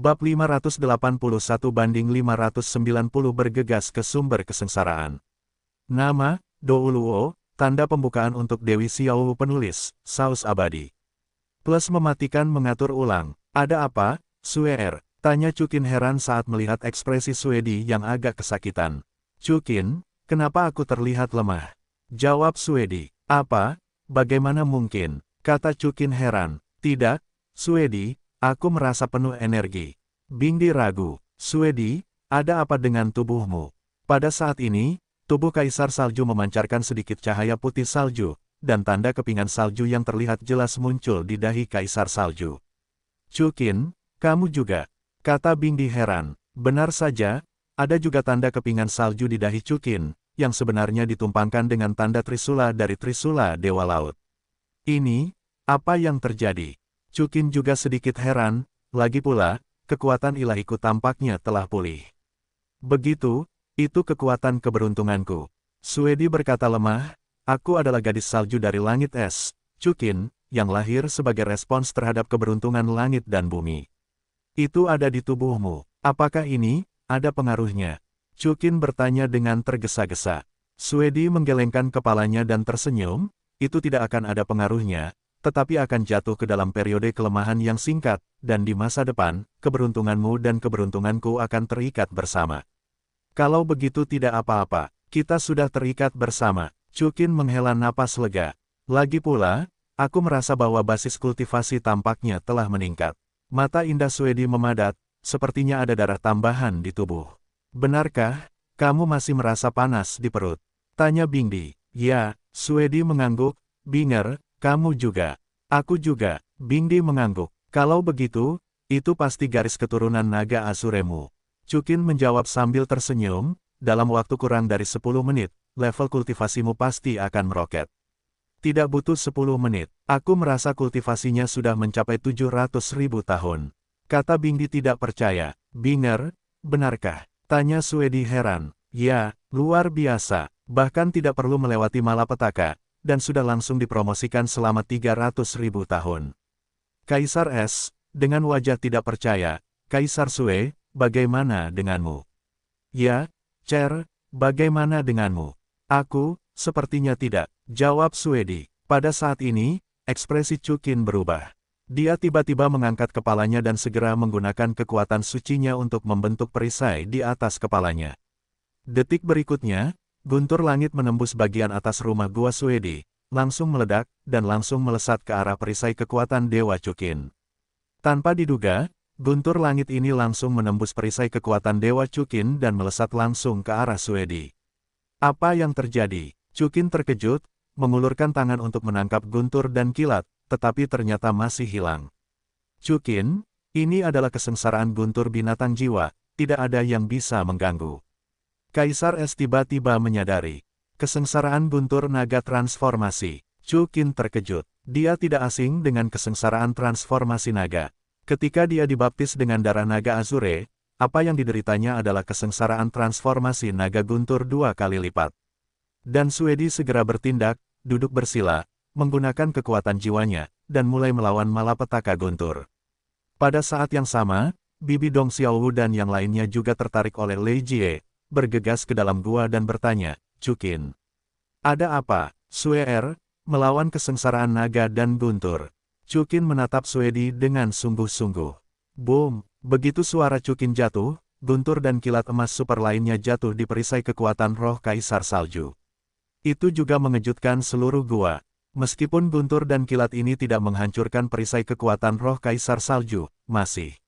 Bab 581-590 bergegas ke sumber kesengsaraan. Nama, Douluo, tanda pembukaan untuk Dewi Xiao penulis, saus abadi. Plus mematikan mengatur ulang. Ada apa, Suer? Tanya Cukin heran saat melihat ekspresi Suedi yang agak kesakitan. Cukin, kenapa aku terlihat lemah? Jawab Suedi. Apa? Bagaimana mungkin? Kata Cukin heran. Tidak, Suedi, aku merasa penuh energi. Bingdi ragu. Suedi, ada apa dengan tubuhmu? Pada saat ini, tubuh Kaisar Salju memancarkan sedikit cahaya putih salju, dan tanda kepingan salju yang terlihat jelas muncul di dahi Kaisar Salju. Cukin, kamu juga? Kata Bingdi heran. Benar saja, ada juga tanda kepingan salju di dahi Cukin, yang sebenarnya ditumpangkan dengan tanda Trisula dari Trisula Dewa Laut. Ini, apa yang terjadi? Cukin juga sedikit heran, lagi pula, kekuatan ilahiku tampaknya telah pulih. Begitu, itu kekuatan keberuntunganku. Suedi berkata lemah, aku adalah gadis salju dari langit es, Cukin, yang lahir sebagai respons terhadap keberuntungan langit dan bumi. Itu ada di tubuhmu. Apakah ini ada pengaruhnya? Cukin bertanya dengan tergesa-gesa. Suedi menggelengkan kepalanya dan tersenyum, itu tidak akan ada pengaruhnya, tetapi akan jatuh ke dalam periode kelemahan yang singkat, dan di masa depan, keberuntunganmu dan keberuntunganku akan terikat bersama. Kalau begitu tidak apa-apa, kita sudah terikat bersama. Cukin menghela napas lega. Lagi pula, aku merasa bahwa basis kultivasi tampaknya telah meningkat. Mata indah Suedi memadat, sepertinya ada darah tambahan di tubuh. Benarkah, kamu masih merasa panas di perut? Tanya Bingdi. Ya, Suedi mengangguk. Binger, kamu juga. Aku juga. Bingdi mengangguk. Kalau begitu, itu pasti garis keturunan naga Asuremu. Cukin menjawab sambil tersenyum, dalam waktu kurang dari 10 menit, level kultivasimu pasti akan meroket. Tidak butuh 10 menit, aku merasa kultivasinya sudah mencapai 700.000 tahun. Kata Bingdi tidak percaya. Binger, benarkah? Tanya Suedi heran. Ya, luar biasa, bahkan tidak perlu melewati malapetaka, dan sudah langsung dipromosikan selama 300.000 tahun. Kaisar Es, dengan wajah tidak percaya, Kaisar Sue, bagaimana denganmu? Ya, Cer, bagaimana denganmu? Aku, sepertinya tidak, jawab Suedi. Pada saat ini, ekspresi Cukin berubah. Dia tiba-tiba mengangkat kepalanya dan segera menggunakan kekuatan sucinya untuk membentuk perisai di atas kepalanya. Detik berikutnya, guntur langit menembus bagian atas rumah gua Suedi, langsung meledak, dan langsung melesat ke arah perisai kekuatan Dewa Cukin. Tanpa diduga, guntur langit ini langsung menembus perisai kekuatan Dewa Cukin dan melesat langsung ke arah Suedi. Apa yang terjadi? Cukin terkejut, mengulurkan tangan untuk menangkap guntur dan kilat, tetapi ternyata masih hilang. Cukin, ini adalah kesengsaraan guntur binatang jiwa, tidak ada yang bisa mengganggu. Kaisar Es tiba-tiba menyadari. Kesengsaraan guntur naga transformasi. Cukin terkejut. Dia tidak asing dengan kesengsaraan transformasi naga. Ketika dia dibaptis dengan darah naga Azure, apa yang dideritanya adalah kesengsaraan transformasi naga guntur 2 kali lipat. Dan Suedi segera bertindak, duduk bersila, menggunakan kekuatan jiwanya, dan mulai melawan malapetaka guntur. Pada saat yang sama, Bibi Dong Xiaowu dan yang lainnya juga tertarik oleh Lei Jie, bergegas ke dalam gua dan bertanya, Cukin. Ada apa, Suer, melawan kesengsaraan naga dan guntur? Cukin menatap Suedi dengan sungguh-sungguh. Boom, begitu suara Cukin jatuh, guntur dan kilat emas super lainnya jatuh di perisai kekuatan roh Kaisar Salju. Itu juga mengejutkan seluruh gua. Meskipun guntur dan kilat ini tidak menghancurkan perisai kekuatan roh Kaisar Salju, masih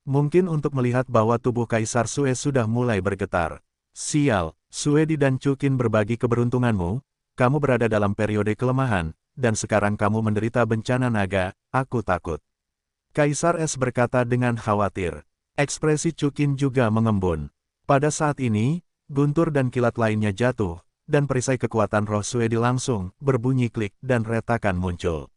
mungkin untuk melihat bahwa tubuh Kaisar Sue sudah mulai bergetar. Sial, Suedi dan Cukin berbagi keberuntunganmu, kamu berada dalam periode kelemahan, dan sekarang kamu menderita bencana naga, aku takut. Kaisar Es berkata dengan khawatir. Ekspresi Cukin juga mengembun. Pada saat ini, guntur dan kilat lainnya jatuh, dan perisai kekuatan roh Suedi langsung berbunyi klik dan retakan muncul.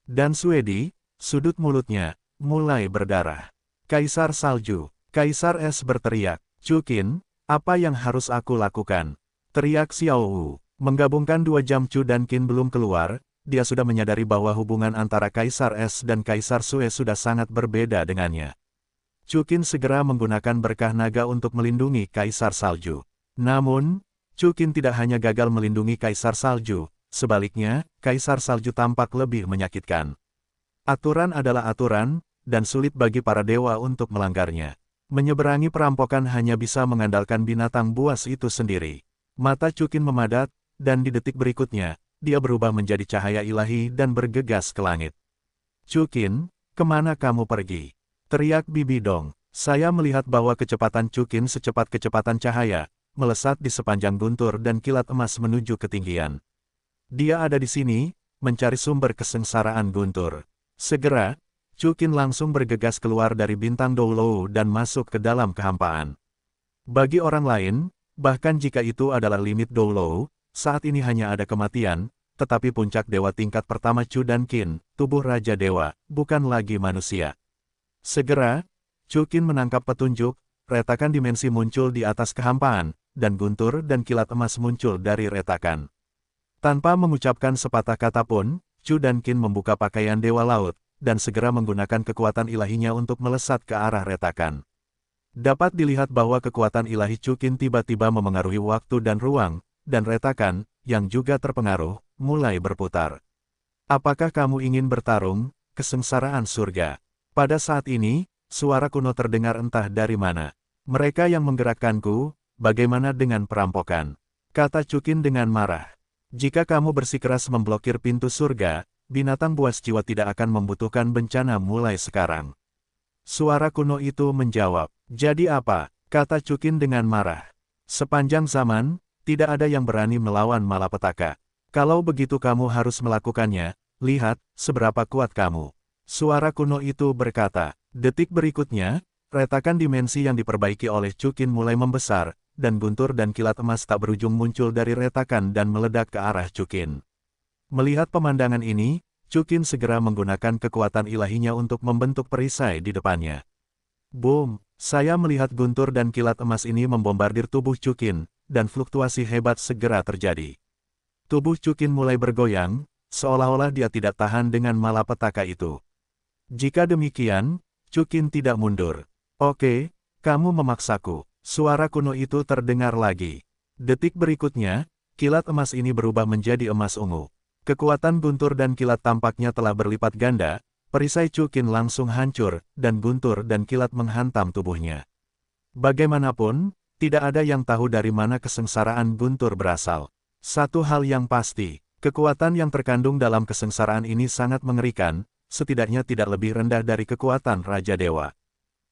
Dan Suedi, sudut mulutnya, mulai berdarah. Kaisar Salju, Kaisar Es berteriak, Cukin, apa yang harus aku lakukan? Teriak Xiaowu. Menggabungkan 2 jamcu dan Qin belum keluar, dia sudah menyadari bahwa hubungan antara Kaisar Es dan Kaisar Sue sudah sangat berbeda dengannya. Chukin segera menggunakan berkah naga untuk melindungi Kaisar Salju. Namun, Chukin tidak hanya gagal melindungi Kaisar Salju, sebaliknya, Kaisar Salju tampak lebih menyakitkan. Aturan adalah aturan, dan sulit bagi para dewa untuk melanggarnya. Menyeberangi perampokan hanya bisa mengandalkan binatang buas itu sendiri. Mata Chukin memadat, dan di detik berikutnya, dia berubah menjadi cahaya ilahi dan bergegas ke langit. Chukin, kemana kamu pergi? Teriak Bibi Dong. Saya melihat bahwa kecepatan Chukin secepat kecepatan cahaya, melesat di sepanjang guntur dan kilat emas menuju ketinggian. Dia ada di sini, mencari sumber kesengsaraan guntur. Segera, Chukin langsung bergegas keluar dari bintang Doulou dan masuk ke dalam kehampaan. Bagi orang lain, bahkan jika itu adalah limit Doulou, saat ini hanya ada kematian, tetapi puncak dewa tingkat pertama Chu dan Qin, tubuh Raja Dewa, bukan lagi manusia. Segera, Chukin menangkap petunjuk, retakan dimensi muncul di atas kehampaan, dan guntur dan kilat emas muncul dari retakan. Tanpa mengucapkan sepatah kata pun, Chu dan Qin membuka pakaian Dewa Laut, dan segera menggunakan kekuatan ilahinya untuk melesat ke arah retakan. Dapat dilihat bahwa kekuatan ilahi Chukin tiba-tiba memengaruhi waktu dan ruang, dan retakan, yang juga terpengaruh, mulai berputar. Apakah kamu ingin bertarung, kesengsaraan surga? Pada saat ini, suara kuno terdengar entah dari mana. Mereka yang menggerakkanku, bagaimana dengan perampokan? Kata Chukin dengan marah. Jika kamu bersikeras memblokir pintu surga, binatang buas jiwa tidak akan membutuhkan bencana mulai sekarang. Suara kuno itu menjawab. Jadi apa? Kata Chukin dengan marah. Sepanjang zaman, tidak ada yang berani melawan malapetaka. Kalau begitu kamu harus melakukannya, lihat, seberapa kuat kamu. Suara kuno itu berkata. Detik berikutnya, retakan dimensi yang diperbaiki oleh Chukin mulai membesar, dan guntur dan kilat emas tak berujung muncul dari retakan dan meledak ke arah Chukin. Melihat pemandangan ini, Chukin segera menggunakan kekuatan ilahinya untuk membentuk perisai di depannya. Boom! Saya melihat guntur dan kilat emas ini membombardir tubuh Chukin, dan fluktuasi hebat segera terjadi. Tubuh Chukin mulai bergoyang, seolah-olah dia tidak tahan dengan malapetaka itu. Jika demikian, Chukin tidak mundur. Oke, kamu memaksaku. Suara kuno itu terdengar lagi. Detik berikutnya, kilat emas ini berubah menjadi emas ungu. Kekuatan guntur dan kilat tampaknya telah berlipat ganda, perisai Chukin langsung hancur, dan guntur dan kilat menghantam tubuhnya. Bagaimanapun, tidak ada yang tahu dari mana kesengsaraan guntur berasal. Satu hal yang pasti, kekuatan yang terkandung dalam kesengsaraan ini sangat mengerikan, setidaknya tidak lebih rendah dari kekuatan Raja Dewa.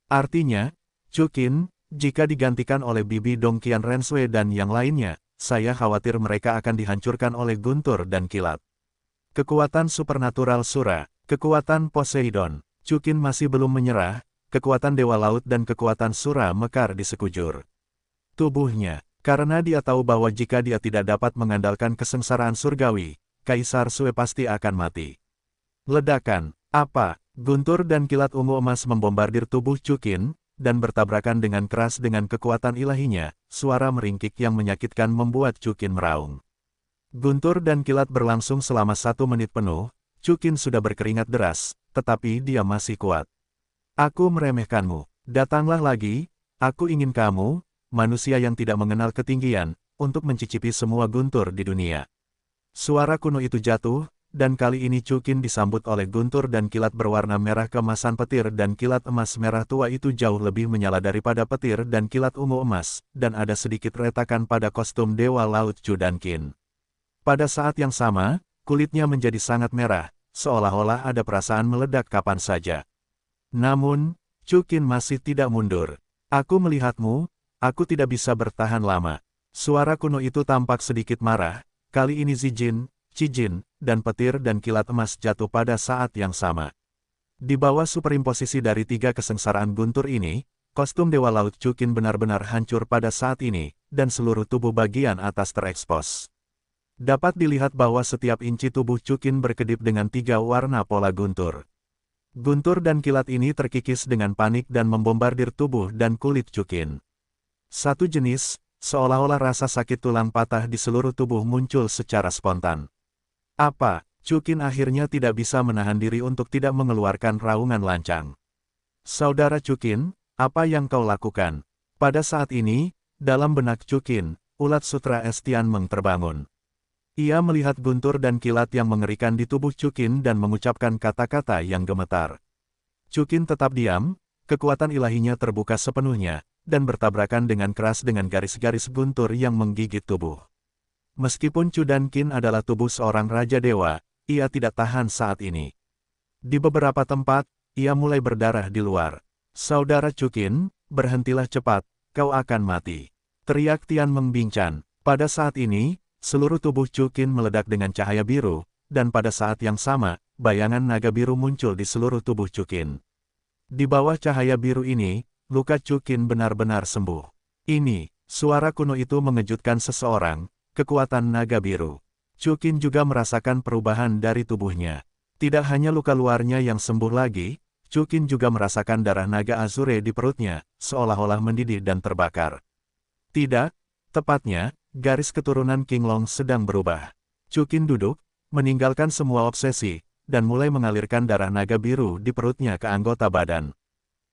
Artinya, Chukin, jika digantikan oleh Bibi Dong Qian Rensui dan yang lainnya, saya khawatir mereka akan dihancurkan oleh guntur dan kilat. Kekuatan supernatural Sura, kekuatan Poseidon, Chukin masih belum menyerah, kekuatan Dewa Laut dan kekuatan Sura mekar di sekujur tubuhnya, karena dia tahu bahwa jika dia tidak dapat mengandalkan kesengsaraan surgawi, Kaisar Sue pasti akan mati. Ledakan, apa? Guntur dan kilat ungu emas membombardir tubuh Chukin, dan bertabrakan dengan keras dengan kekuatan ilahinya, suara meringkik yang menyakitkan membuat Chukin meraung. Guntur dan kilat berlangsung selama 1 menit penuh, Chukin sudah berkeringat deras, tetapi dia masih kuat. Aku meremehkanmu, datanglah lagi, aku ingin kamu, manusia yang tidak mengenal ketinggian, untuk mencicipi semua guntur di dunia. Suara kuno itu jatuh, dan kali ini Chukin disambut oleh guntur dan kilat berwarna merah keemasan petir dan kilat emas merah tua itu jauh lebih menyala daripada petir dan kilat ungu emas, dan ada sedikit retakan pada kostum Dewa Laut Chu dan Qin. Pada saat yang sama, kulitnya menjadi sangat merah, seolah-olah ada perasaan meledak kapan saja. Namun, Chukin masih tidak mundur. Aku melihatmu, aku tidak bisa bertahan lama. Suara kuno itu tampak sedikit marah, kali ini Zijin, Cijin, dan petir dan kilat emas jatuh pada saat yang sama. Di bawah superimposisi dari 3 kesengsaraan guntur ini, kostum Dewa Laut Chukin benar-benar hancur pada saat ini, dan seluruh tubuh bagian atas terekspos. Dapat dilihat bahwa setiap inci tubuh Chukin berkedip dengan 3 warna pola guntur. Guntur dan kilat ini terkikis dengan panik dan membombardir tubuh dan kulit Chukin. Satu jenis, seolah-olah rasa sakit tulang patah di seluruh tubuh muncul secara spontan. Apa? Chukin akhirnya tidak bisa menahan diri untuk tidak mengeluarkan raungan lancang. Saudara Chukin, apa yang kau lakukan? Pada saat ini, dalam benak Chukin, ulat sutra es Tianmeng terbangun. Ia melihat guntur dan kilat yang mengerikan di tubuh Chukin dan mengucapkan kata-kata yang gemetar. Chukin tetap diam, kekuatan ilahinya terbuka sepenuhnya, dan bertabrakan dengan keras dengan garis-garis guntur yang menggigit tubuh. Meskipun Chu Dankin adalah tubuh seorang Raja Dewa, ia tidak tahan saat ini. Di beberapa tempat, ia mulai berdarah di luar. Saudara Chukin, berhentilah cepat, kau akan mati. Teriak Tianmeng Binchan. Pada saat ini, seluruh tubuh Chukin meledak dengan cahaya biru, dan pada saat yang sama, bayangan naga biru muncul di seluruh tubuh Chukin. Di bawah cahaya biru ini, luka Chukin benar-benar sembuh. Ini, suara kuno itu mengejutkan seseorang, kekuatan naga biru. Chukin juga merasakan perubahan dari tubuhnya. Tidak hanya luka luarnya yang sembuh lagi, Chukin juga merasakan darah naga azure di perutnya, seolah-olah mendidih dan terbakar. Tidak, tepatnya, garis keturunan Qinglong sedang berubah. Chukin duduk, meninggalkan semua obsesi, dan mulai mengalirkan darah naga biru di perutnya ke anggota badan.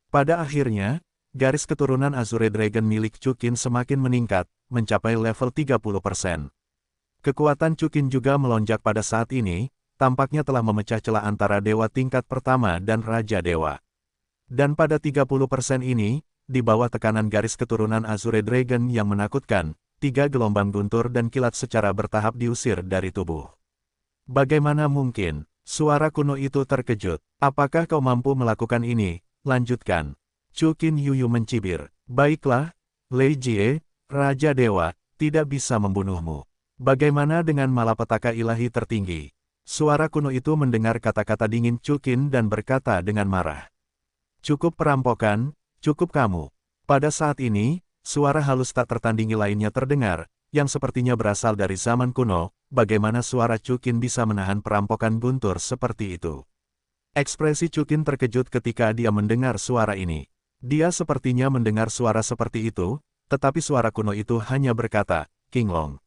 Pada akhirnya, garis keturunan Azure Dragon milik Chukin semakin meningkat, mencapai level 30%. Kekuatan Chukin juga melonjak pada saat ini, tampaknya telah memecah celah antara dewa tingkat pertama dan Raja Dewa. Dan pada 30% ini, di bawah tekanan garis keturunan Azure Dragon yang menakutkan, 3 gelombang guntur dan kilat secara bertahap diusir dari tubuh. Bagaimana mungkin? Suara kuno itu terkejut. Apakah kau mampu melakukan ini? Lanjutkan. Chukin Yuyu mencibir. Baiklah, Lei Jie, Raja Dewa, tidak bisa membunuhmu. Bagaimana dengan malapetaka ilahi tertinggi? Suara kuno itu mendengar kata-kata dingin Chukin dan berkata dengan marah. Cukup perampokan, cukup kamu. Pada saat ini, suara halus tak tertandingi lainnya terdengar, yang sepertinya berasal dari zaman kuno. Bagaimana suara Chukin bisa menahan perampokan guntur seperti itu? Ekspresi Chukin terkejut ketika dia mendengar suara ini. Dia sepertinya mendengar suara seperti itu, tetapi suara kuno itu hanya berkata, Qinglong.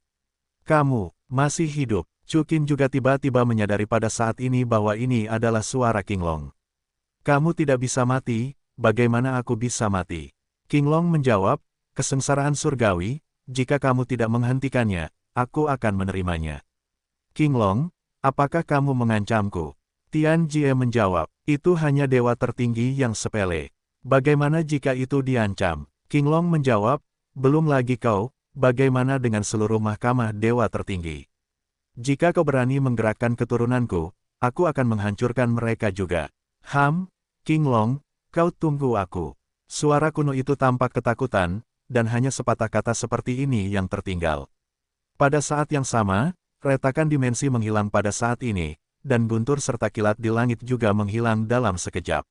Kamu, masih hidup. Chukin juga tiba-tiba menyadari pada saat ini bahwa ini adalah suara Qinglong. Kamu tidak bisa mati, bagaimana aku bisa mati? Qinglong menjawab, kesengsaraan surgawi, jika kamu tidak menghentikannya, aku akan menerimanya. Qinglong, apakah kamu mengancamku? Tian Jie menjawab, itu hanya dewa tertinggi yang sepele. Bagaimana jika itu diancam? Qinglong menjawab, belum lagi kau, bagaimana dengan seluruh mahkamah dewa tertinggi? Jika kau berani menggerakkan keturunanku, aku akan menghancurkan mereka juga. Qinglong, kau tunggu aku. Suara kuno itu tampak ketakutan, dan hanya sepatah kata seperti ini yang tertinggal. Pada saat yang sama, retakan dimensi menghilang pada saat ini, dan guntur serta kilat di langit juga menghilang dalam sekejap.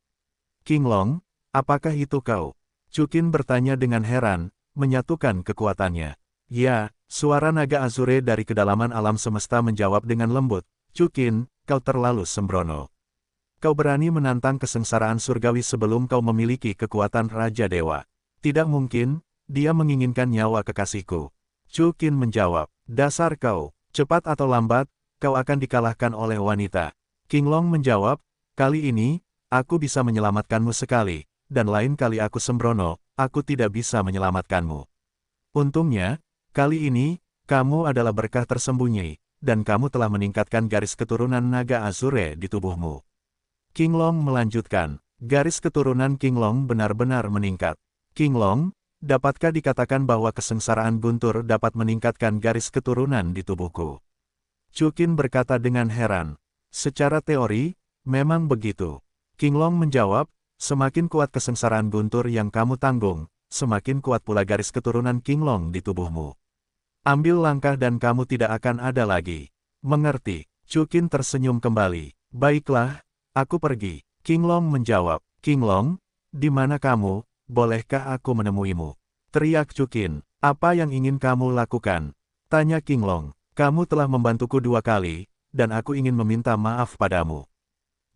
Qinglong, apakah itu kau? Chukin bertanya dengan heran, menyatukan kekuatannya. Ya, suara naga azure dari kedalaman alam semesta menjawab dengan lembut, Chukin, kau terlalu sembrono. Kau berani menantang kesengsaraan surgawi sebelum kau memiliki kekuatan Raja Dewa. Tidak mungkin, dia menginginkan nyawa kekasihku. Chukin menjawab, dasar kau, cepat atau lambat, kau akan dikalahkan oleh wanita. Qinglong menjawab, kali ini, aku bisa menyelamatkanmu sekali, dan lain kali aku sembrono, aku tidak bisa menyelamatkanmu. Untungnya, kali ini, kamu adalah berkah tersembunyi, dan kamu telah meningkatkan garis keturunan naga azure di tubuhmu. Qinglong melanjutkan, garis keturunan Qinglong benar-benar meningkat. Qinglong, dapatkah dikatakan bahwa kesengsaraan guntur dapat meningkatkan garis keturunan di tubuhku? Chukin berkata dengan heran. Secara teori, memang begitu. Qinglong menjawab, semakin kuat kesengsaraan guntur yang kamu tanggung, semakin kuat pula garis keturunan Qinglong di tubuhmu. Ambil langkah dan kamu tidak akan ada lagi. Mengerti? Chukin tersenyum kembali. Baiklah, aku pergi. Qinglong menjawab. Qinglong, di mana kamu? Bolehkah aku menemuimu? Teriak Chukin. Apa yang ingin kamu lakukan? Tanya Qinglong. Kamu telah membantuku 2 kali, dan aku ingin meminta maaf padamu.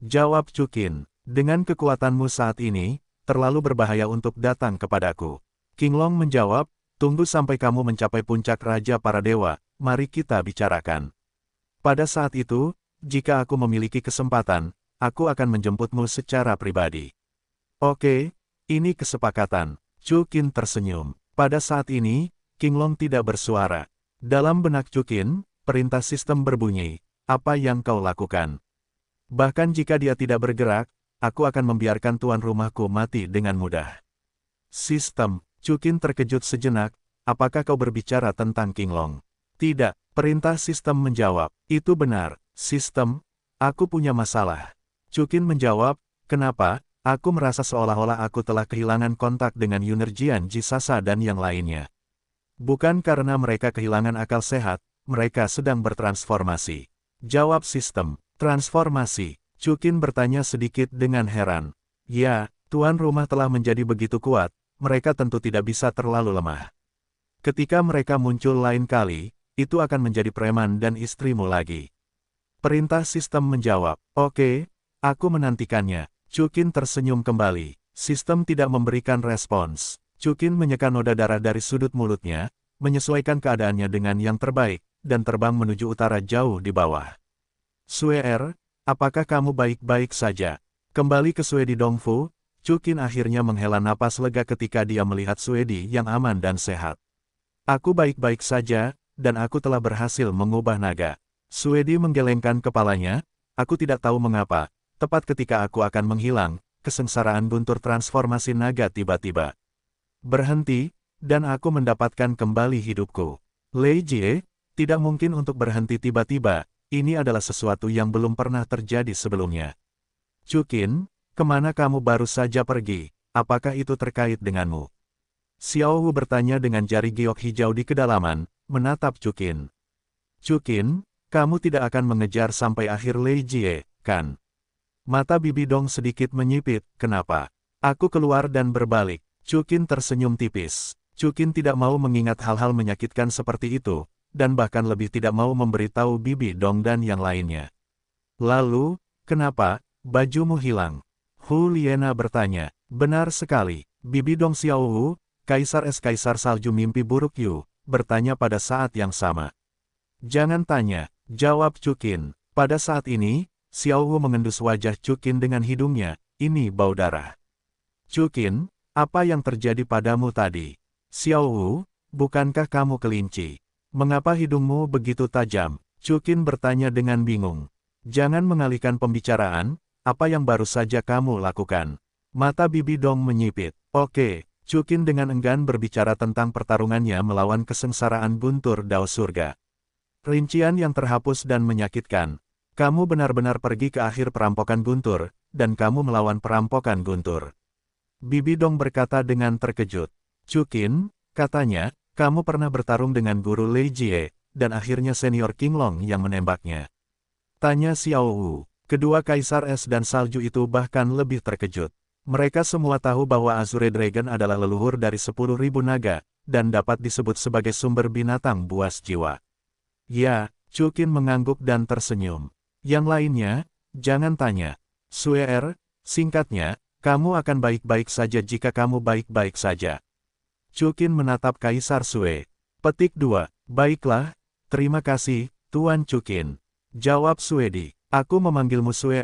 Jawab Chukin. Dengan kekuatanmu saat ini, terlalu berbahaya untuk datang kepadaku. Qinglong menjawab, tunggu sampai kamu mencapai puncak Raja para Dewa, mari kita bicarakan. Pada saat itu, jika aku memiliki kesempatan, aku akan menjemputmu secara pribadi. Oke, Ini kesepakatan. Chu Qin tersenyum. Pada saat ini, Qinglong tidak bersuara. Dalam benak Chu Qin, perintah sistem berbunyi. Apa yang kau lakukan? Bahkan jika dia tidak bergerak, aku akan membiarkan tuan rumahku mati dengan mudah. Sistem. Chu Qin terkejut sejenak. Apakah kau berbicara tentang Qinglong? Tidak, perintah sistem menjawab. Itu benar, sistem. Aku punya masalah. Chu Qin menjawab, kenapa? Aku merasa seolah-olah aku telah kehilangan kontak dengan Yunerjian Jisasa dan yang lainnya. Bukan karena mereka kehilangan akal sehat, mereka sedang bertransformasi. Jawab sistem. Transformasi. Chu Qin bertanya sedikit dengan heran. Ya, tuan rumah telah menjadi begitu kuat, mereka tentu tidak bisa terlalu lemah. Ketika mereka muncul lain kali, itu akan menjadi preman dan istrimu lagi. Perintah sistem menjawab, oke, aku menantikannya. Chu Qin tersenyum kembali. Sistem tidak memberikan respons. Chu Qin menyeka noda darah dari sudut mulutnya, menyesuaikan keadaannya dengan yang terbaik, dan terbang menuju utara jauh di bawah. Sue, apakah kamu baik-baik saja? Kembali ke Suedi Dongfu, Chu Qin akhirnya menghela napas lega ketika dia melihat Suedi yang aman dan sehat. Aku baik-baik saja, dan aku telah berhasil mengubah naga. Suedi menggelengkan kepalanya, aku tidak tahu mengapa, tepat ketika aku akan menghilang, kesengsaraan guntur transformasi naga tiba-tiba berhenti, dan aku mendapatkan kembali hidupku. Lei Jie, tidak mungkin untuk berhenti tiba-tiba, ini adalah sesuatu yang belum pernah terjadi sebelumnya. Chu Qin, kemana kamu baru saja pergi? Apakah itu terkait denganmu? Xiao Wu bertanya dengan jari giok hijau di kedalaman, menatap Chu Qin. Chu Qin, kamu tidak akan mengejar sampai akhir Lei Jie, kan? Mata Bibi Dong sedikit menyipit, kenapa? Aku keluar dan berbalik. Chu Qin tersenyum tipis. Chu Qin tidak mau mengingat hal-hal menyakitkan seperti itu, dan bahkan lebih tidak mau memberitahu Bibi Dong dan yang lainnya. Lalu, kenapa, bajumu hilang? Hu Liena bertanya. Benar sekali, Bibi Dong Xiao Wu, Kaisar Kaisar Salju Mimpi Buruk Yu, bertanya pada saat yang sama. Jangan tanya, jawab Chu Qin. Pada saat ini, Xiao Wu mengendus wajah Chu Qin dengan hidungnya, ini bau darah. Chu Qin, apa yang terjadi padamu tadi? Xiao Wu, bukankah kamu kelinci? Mengapa hidungmu begitu tajam? Chu Qin bertanya dengan bingung. Jangan mengalihkan pembicaraan, apa yang baru saja kamu lakukan? Mata Bibi Dong menyipit. Oke. Chu Qin dengan enggan berbicara tentang pertarungannya melawan kesengsaraan guntur Dao Surga. Rincian yang terhapus dan menyakitkan. Kamu benar-benar pergi ke akhir perampokan guntur, dan kamu melawan perampokan guntur. Bibi Dong berkata dengan terkejut. Chu Qin, katanya, kamu pernah bertarung dengan guru Lei Jie, dan akhirnya senior Qinglong yang menembaknya. Tanya Xiao Wu. Kedua kaisar es dan salju itu bahkan lebih terkejut. Mereka semua tahu bahwa Azure Dragon adalah leluhur dari 10.000 naga, dan dapat disebut sebagai sumber binatang buas jiwa. Ya, Chu Qin mengangguk dan tersenyum. Yang lainnya, jangan tanya. Sue, singkatnya, kamu akan baik-baik saja jika kamu baik-baik saja. Chu Qin menatap Kaisar Sue. Petik 2, baiklah, terima kasih, Tuan Chu Qin. Jawab Suedi, aku memanggilmu Sue,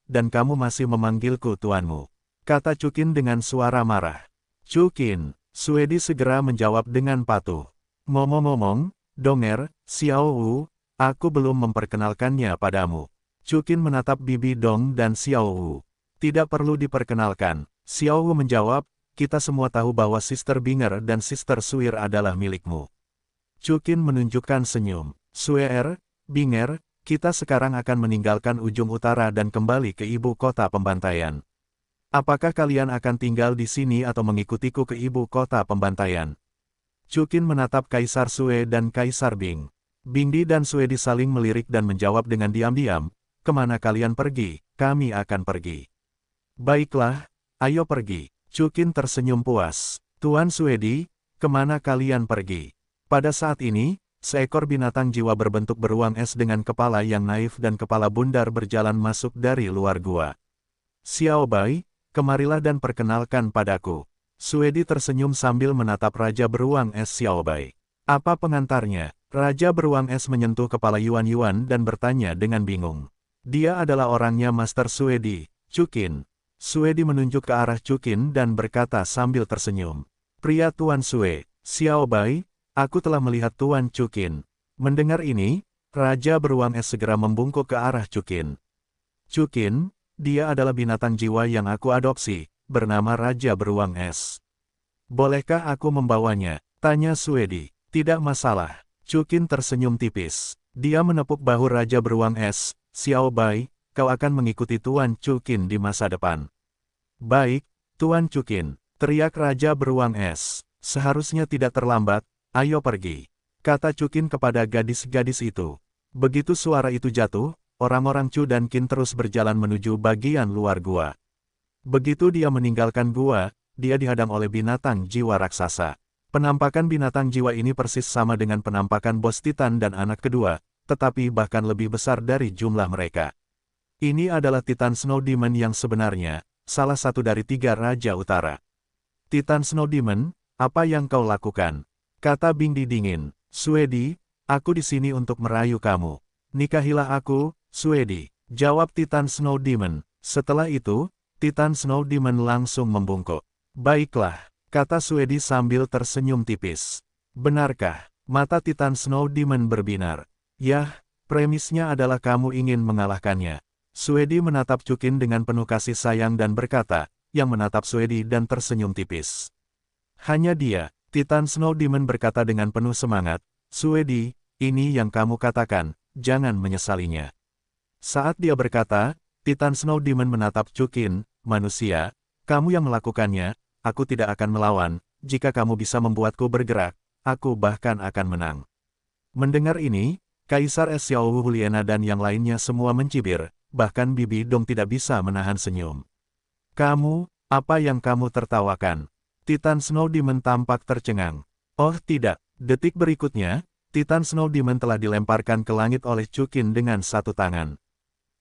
dan kamu masih memanggilku tuanmu. Kata Chu Qin dengan suara marah. Chu Qin, Suedi segera menjawab dengan patuh. Ngomong-ngomong, Donger, Xiao Wu, aku belum memperkenalkannya padamu. Chu Qin menatap Bibi Dong dan Xiao Wu. Tidak perlu diperkenalkan. Xiao Wu menjawab, kita semua tahu bahwa Sister Binger dan Sister Suir adalah milikmu. Chu Qin menunjukkan senyum. Suir, Binger, kita sekarang akan meninggalkan ujung utara dan kembali ke ibu kota pembantaian. Apakah kalian akan tinggal di sini atau mengikutiku ke ibu kota pembantaian? Chu Qin menatap Kaisar Sue dan Kaisar Bing. Bingdi dan Suedi saling melirik dan menjawab dengan diam-diam, kemana kalian pergi, kami akan pergi. Baiklah, ayo pergi. Chu Qin tersenyum puas. Tuan Suedi, kemana kalian pergi? Pada saat ini, seekor binatang jiwa berbentuk beruang es dengan kepala yang naif dan kepala bundar berjalan masuk dari luar gua. Xiao Bai, kemarilah dan perkenalkan padaku. Suedi tersenyum sambil menatap Raja Beruang Es Xiao Bai. Apa pengantarnya? Raja Beruang Es menyentuh kepala Yuan dan bertanya dengan bingung. Dia adalah orangnya Master Suedi, Chu Qin. Suedi menunjuk ke arah Chukin dan berkata sambil tersenyum. Pria Tuan Sue, Xiao Bai, aku telah melihat Tuan Chukin. Mendengar ini, Raja Beruang Es segera membungkuk ke arah Chukin. Chukin, dia adalah binatang jiwa yang aku adopsi, bernama Raja Beruang Es. Bolehkah aku membawanya? Tanya Suedi. Tidak masalah. Chukin tersenyum tipis. Dia menepuk bahu Raja Beruang Es. Xiao Bai, kau akan mengikuti Tuan Chukin di masa depan. Baik, Tuan Chukin, teriak Raja Beruang Es. Seharusnya tidak terlambat, ayo pergi. Kata Chukin kepada gadis-gadis itu. Begitu suara itu jatuh, orang-orang Chu dan Qin terus berjalan menuju bagian luar gua. Begitu dia meninggalkan gua, dia dihadang oleh binatang jiwa raksasa. Penampakan binatang jiwa ini persis sama dengan penampakan bos Titan dan anak kedua, tetapi bahkan lebih besar dari jumlah mereka. Ini adalah Titan Snow Demon yang sebenarnya, salah satu dari 3 Raja Utara. Titan Snow Demon, apa yang kau lakukan? Kata Bingdi dingin. Suedi, aku di sini untuk merayu kamu. Nikahilah aku, Suedi, jawab Titan Snow Demon. Setelah itu, Titan Snow Demon langsung membungkuk. Baiklah, kata Suedi sambil tersenyum tipis. Benarkah? Mata Titan Snow Demon berbinar. Yah, premisnya adalah kamu ingin mengalahkannya. Suedi menatap Chukin dengan penuh kasih sayang dan berkata, yang menatap Suedi dan tersenyum tipis. Hanya dia, Titan Snow Demon berkata dengan penuh semangat, Suedi, ini yang kamu katakan, jangan menyesalinya. Saat dia berkata, Titan Snow Demon menatap Chukin, manusia, kamu yang melakukannya, aku tidak akan melawan, jika kamu bisa membuatku bergerak, aku bahkan akan menang. Mendengar ini, Kaisar Es Xiao Huliena dan yang lainnya semua mencibir, bahkan Bibi Dong tidak bisa menahan senyum. Kamu, apa yang kamu tertawakan? Titan Snow Demon tampak tercengang. Oh tidak, detik berikutnya, Titan Snow Demon telah dilemparkan ke langit oleh Chukin dengan satu tangan.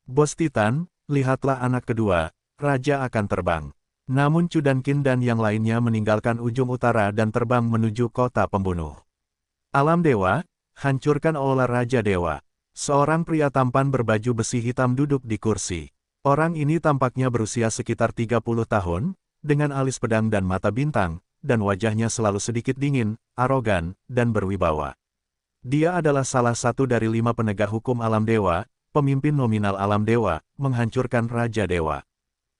Bos Titan, lihatlah anak kedua, Raja akan terbang. Namun Chu dan Qin dan yang lainnya meninggalkan ujung utara dan terbang menuju kota pembunuh. Alam Dewa, hancurkan Aula Raja Dewa. Seorang pria tampan berbaju besi hitam duduk di kursi. Orang ini tampaknya berusia sekitar 30 tahun, dengan alis pedang dan mata bintang, dan wajahnya selalu sedikit dingin, arogan, dan berwibawa. Dia adalah salah satu dari 5 penegak hukum Alam Dewa, pemimpin nominal Alam Dewa, menghancurkan Raja Dewa.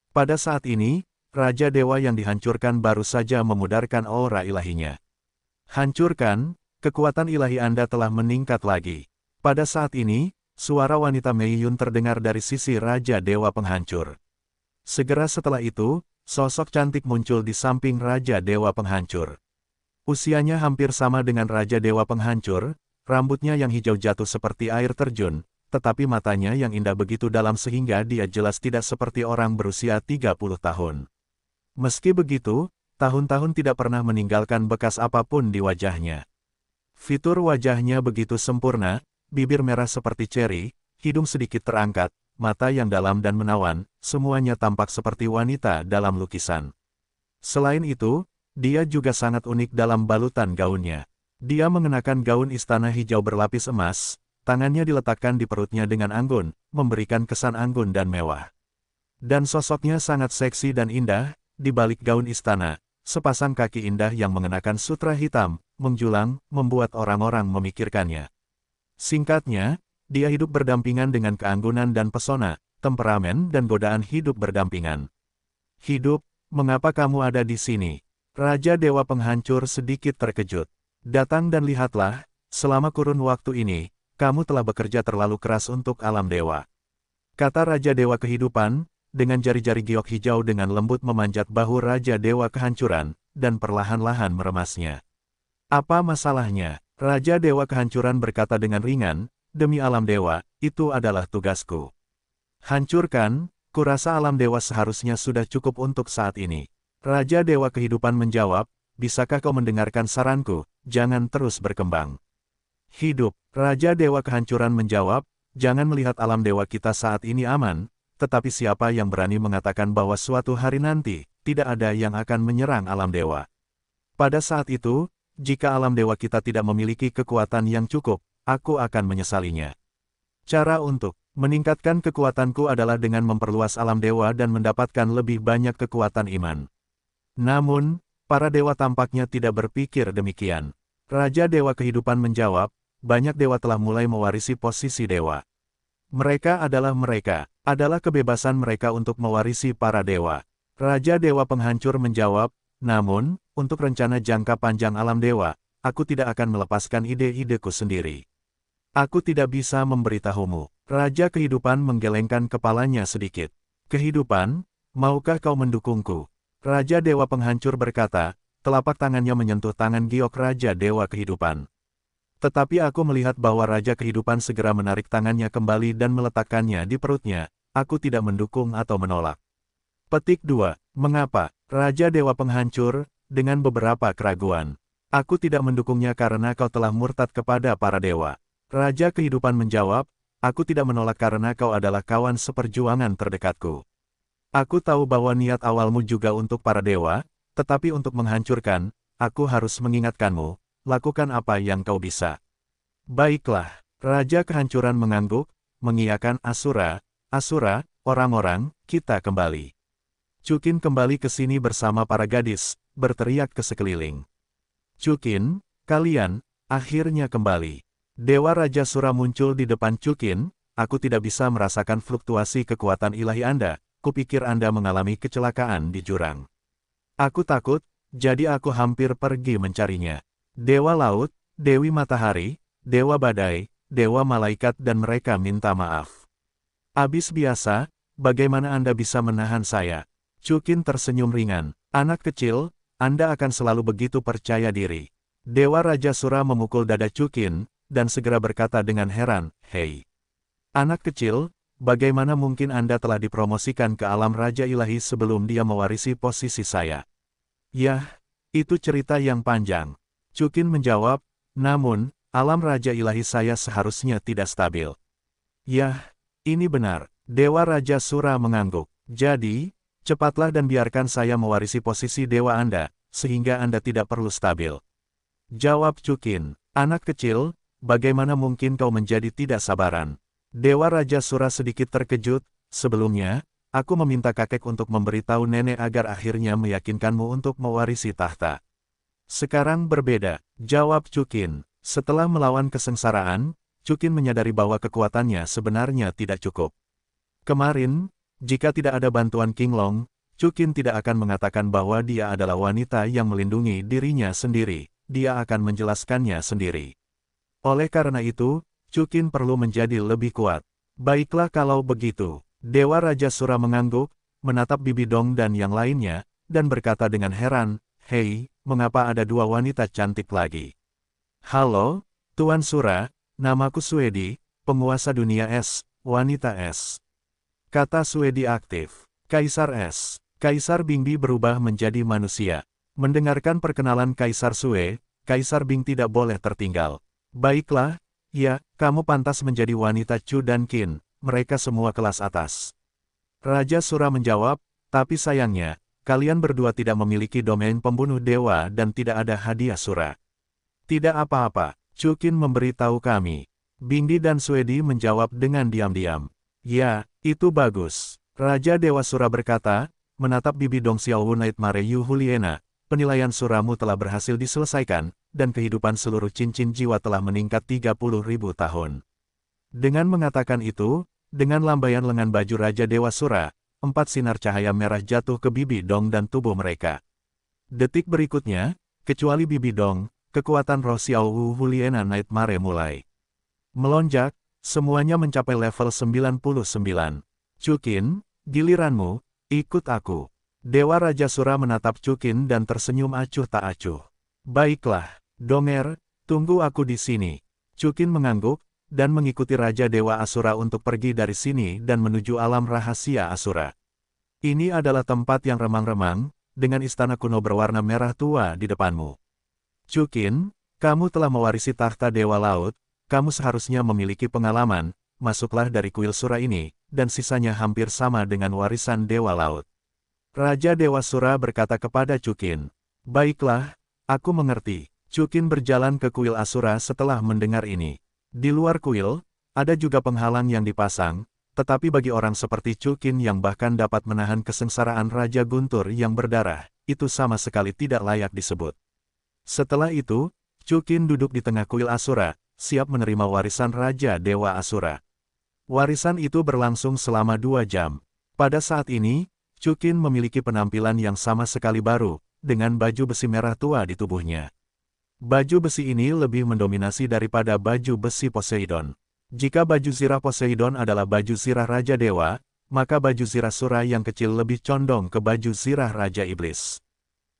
Pada saat ini, Raja Dewa yang dihancurkan baru saja memudarkan aura ilahinya. Hancurkan, kekuatan ilahi Anda telah meningkat lagi. Pada saat ini, suara wanita Mei Yun terdengar dari sisi Raja Dewa Penghancur. Segera setelah itu, sosok cantik muncul di samping Raja Dewa Penghancur. Usianya hampir sama dengan Raja Dewa Penghancur, rambutnya yang hijau jatuh seperti air terjun, tetapi matanya yang indah begitu dalam sehingga dia jelas tidak seperti orang berusia 30 tahun. Meski begitu, tahun-tahun tidak pernah meninggalkan bekas apapun di wajahnya. Fitur wajahnya begitu sempurna, bibir merah seperti ceri, hidung sedikit terangkat, mata yang dalam dan menawan, semuanya tampak seperti wanita dalam lukisan. Selain itu, dia juga sangat unik dalam balutan gaunnya. Dia mengenakan gaun istana hijau berlapis emas, tangannya diletakkan di perutnya dengan anggun, memberikan kesan anggun dan mewah. Dan sosoknya sangat seksi dan indah, di balik gaun istana, sepasang kaki indah yang mengenakan sutra hitam, menjulang, membuat orang-orang memikirkannya. Singkatnya, dia hidup berdampingan dengan keanggunan dan pesona, temperamen dan godaan hidup berdampingan. Hidup, mengapa kamu ada di sini? Raja Dewa Penghancur sedikit terkejut. Datang dan lihatlah, selama kurun waktu ini, kamu telah bekerja terlalu keras untuk Alam Dewa. Kata Raja Dewa Kehidupan, dengan jari-jari giok hijau dengan lembut memanjat bahu Raja Dewa Kehancuran, dan perlahan-lahan meremasnya. Apa masalahnya? Raja Dewa Kehancuran berkata dengan ringan, demi Alam Dewa, itu adalah tugasku. Hancurkan, kurasa Alam Dewa seharusnya sudah cukup untuk saat ini. Raja Dewa Kehidupan menjawab, bisakah kau mendengarkan saranku, jangan terus berkembang. Hidup, Raja Dewa Kehancuran menjawab, jangan melihat Alam Dewa kita saat ini aman, tetapi siapa yang berani mengatakan bahwa suatu hari nanti, tidak ada yang akan menyerang Alam Dewa. Pada saat itu, jika Alam Dewa kita tidak memiliki kekuatan yang cukup, aku akan menyesalinya. Cara untuk Meningkatkan kekuatanku adalah dengan memperluas alam dewa dan mendapatkan lebih banyak kekuatan iman. Namun, para dewa tampaknya tidak berpikir demikian. Raja Dewa Kehidupan menjawab, banyak dewa telah mulai mewarisi posisi dewa. Mereka adalah kebebasan mereka untuk mewarisi para dewa. Raja Dewa Penghancur menjawab, namun, untuk rencana jangka panjang alam dewa, aku tidak akan melepaskan ide-ideku sendiri. Aku tidak bisa memberitahumu. Raja Kehidupan menggelengkan kepalanya sedikit. Kehidupan, maukah kau mendukungku? Raja Dewa Penghancur berkata, telapak tangannya menyentuh tangan giok Raja Dewa Kehidupan. Tetapi aku melihat bahwa Raja Kehidupan segera menarik tangannya kembali dan meletakkannya di perutnya. Aku tidak mendukung atau menolak. Petik 2. Mengapa? Raja Dewa Penghancur, dengan beberapa keraguan. Aku tidak mendukungnya karena kau telah murtad kepada para dewa. Raja Kehidupan menjawab, aku tidak menolak karena kau adalah kawan seperjuangan terdekatku. Aku tahu bahwa niat awalmu juga untuk para dewa, tetapi untuk menghancurkan, aku harus mengingatkanmu, lakukan apa yang kau bisa. Baiklah, Raja Kehancuran mengangguk, mengiyakan Asura, orang-orang, kita kembali. Chukin kembali ke sini bersama para gadis, berteriak ke sekeliling. Chukin, kalian, akhirnya kembali. Dewa Raja Sura muncul di depan Chukin, aku tidak bisa merasakan fluktuasi kekuatan ilahi Anda, kupikir Anda mengalami kecelakaan di jurang. Aku takut, jadi aku hampir pergi mencarinya. Dewa Laut, Dewi Matahari, Dewa Badai, Dewa Malaikat dan mereka minta maaf. Abis biasa, bagaimana Anda bisa menahan saya? Chukin tersenyum ringan. Anak kecil, Anda akan selalu begitu percaya diri. Dewa Raja Sura memukul dada Chukin, dan segera berkata dengan heran, hei. Anak kecil, bagaimana mungkin Anda telah dipromosikan ke alam Raja Ilahi sebelum dia mewarisi posisi saya? Yah, itu cerita yang panjang. Chukin menjawab, namun, alam Raja Ilahi saya seharusnya tidak stabil. Yah, ini benar. Dewa Raja Sura mengangguk. Jadi, cepatlah dan biarkan saya mewarisi posisi dewa Anda, sehingga Anda tidak perlu stabil. Jawab Chukin, anak kecil, bagaimana mungkin kau menjadi tidak sabaran? Dewa Raja Sura sedikit terkejut, sebelumnya, aku meminta kakek untuk memberitahu nenek agar akhirnya meyakinkanmu untuk mewarisi tahta. Sekarang berbeda, jawab Chukin. Setelah melawan kesengsaraan, Chukin menyadari bahwa kekuatannya sebenarnya tidak cukup. Kemarin, jika tidak ada bantuan King Long, Chukin tidak akan mengatakan bahwa dia adalah wanita yang melindungi dirinya sendiri, dia akan menjelaskannya sendiri. Oleh karena itu, Chukin perlu menjadi lebih kuat. Baiklah kalau begitu. Dewa Raja Sura mengangguk, menatap Bibi Dong dan yang lainnya, dan berkata dengan heran, hei, mengapa ada dua wanita cantik lagi? Halo, Tuan Sura, namaku Suedi, penguasa dunia es, wanita es. Kata Suedi aktif. Kaisar es. Kaisar Bingbi berubah menjadi manusia. Mendengarkan perkenalan Kaisar Sue, Kaisar Bing tidak boleh tertinggal. Baiklah, ya, kamu pantas menjadi wanita Chu dan Qin, mereka semua kelas atas. Raja Sura menjawab, tapi sayangnya, kalian berdua tidak memiliki domain pembunuh dewa dan tidak ada hadiah Sura. Tidak apa-apa, Chukin memberitahu kami. Bingdi dan Suedi menjawab dengan diam-diam. Ya, itu bagus. Raja Dewa Sura berkata, menatap Bibi Dong Xiaowu Nightmare Yu Huliena, penilaian suramu telah berhasil diselesaikan, dan kehidupan seluruh cincin jiwa telah meningkat 30.000 tahun. Dengan mengatakan itu, dengan lambaian lengan baju Raja Dewa Sura, 4 sinar cahaya merah jatuh ke Bibi Dong dan tubuh mereka. Detik berikutnya, kecuali Bibi Dong, kekuatan roh Xiaowu Huliena Nightmare mulai melonjak, semuanya mencapai level 99. Chukin, giliranmu, ikut aku. Dewa Raja Sura menatap Chukin dan tersenyum acuh tak acuh. Baiklah, Donger, tunggu aku di sini. Chukin mengangguk, dan mengikuti Raja Dewa Asura untuk pergi dari sini dan menuju alam rahasia Asura. Ini adalah tempat yang remang-remang, dengan istana kuno berwarna merah tua di depanmu. Chukin, kamu telah mewarisi tahta Dewa Laut, kamu seharusnya memiliki pengalaman, masuklah dari kuil Sura ini, dan sisanya hampir sama dengan warisan Dewa Laut. Raja Dewa Sura berkata kepada Chukin, baiklah, aku mengerti. Chukin berjalan ke kuil Asura setelah mendengar ini. Di luar kuil, Ada juga penghalang yang dipasang, tetapi bagi orang seperti Chukin yang bahkan dapat menahan kesengsaraan Raja Guntur yang berdarah, itu sama sekali tidak layak disebut. Setelah itu, Chukin duduk di tengah kuil Asura, siap menerima warisan Raja Dewa Asura. Warisan itu berlangsung selama 2 jam. Pada saat ini, Chukin memiliki penampilan yang sama sekali baru, dengan baju besi merah tua di tubuhnya. Baju besi ini lebih mendominasi daripada baju besi Poseidon. Jika baju zirah Poseidon adalah baju zirah Raja Dewa, maka baju zirah Sura yang kecil lebih condong ke baju zirah Raja Iblis.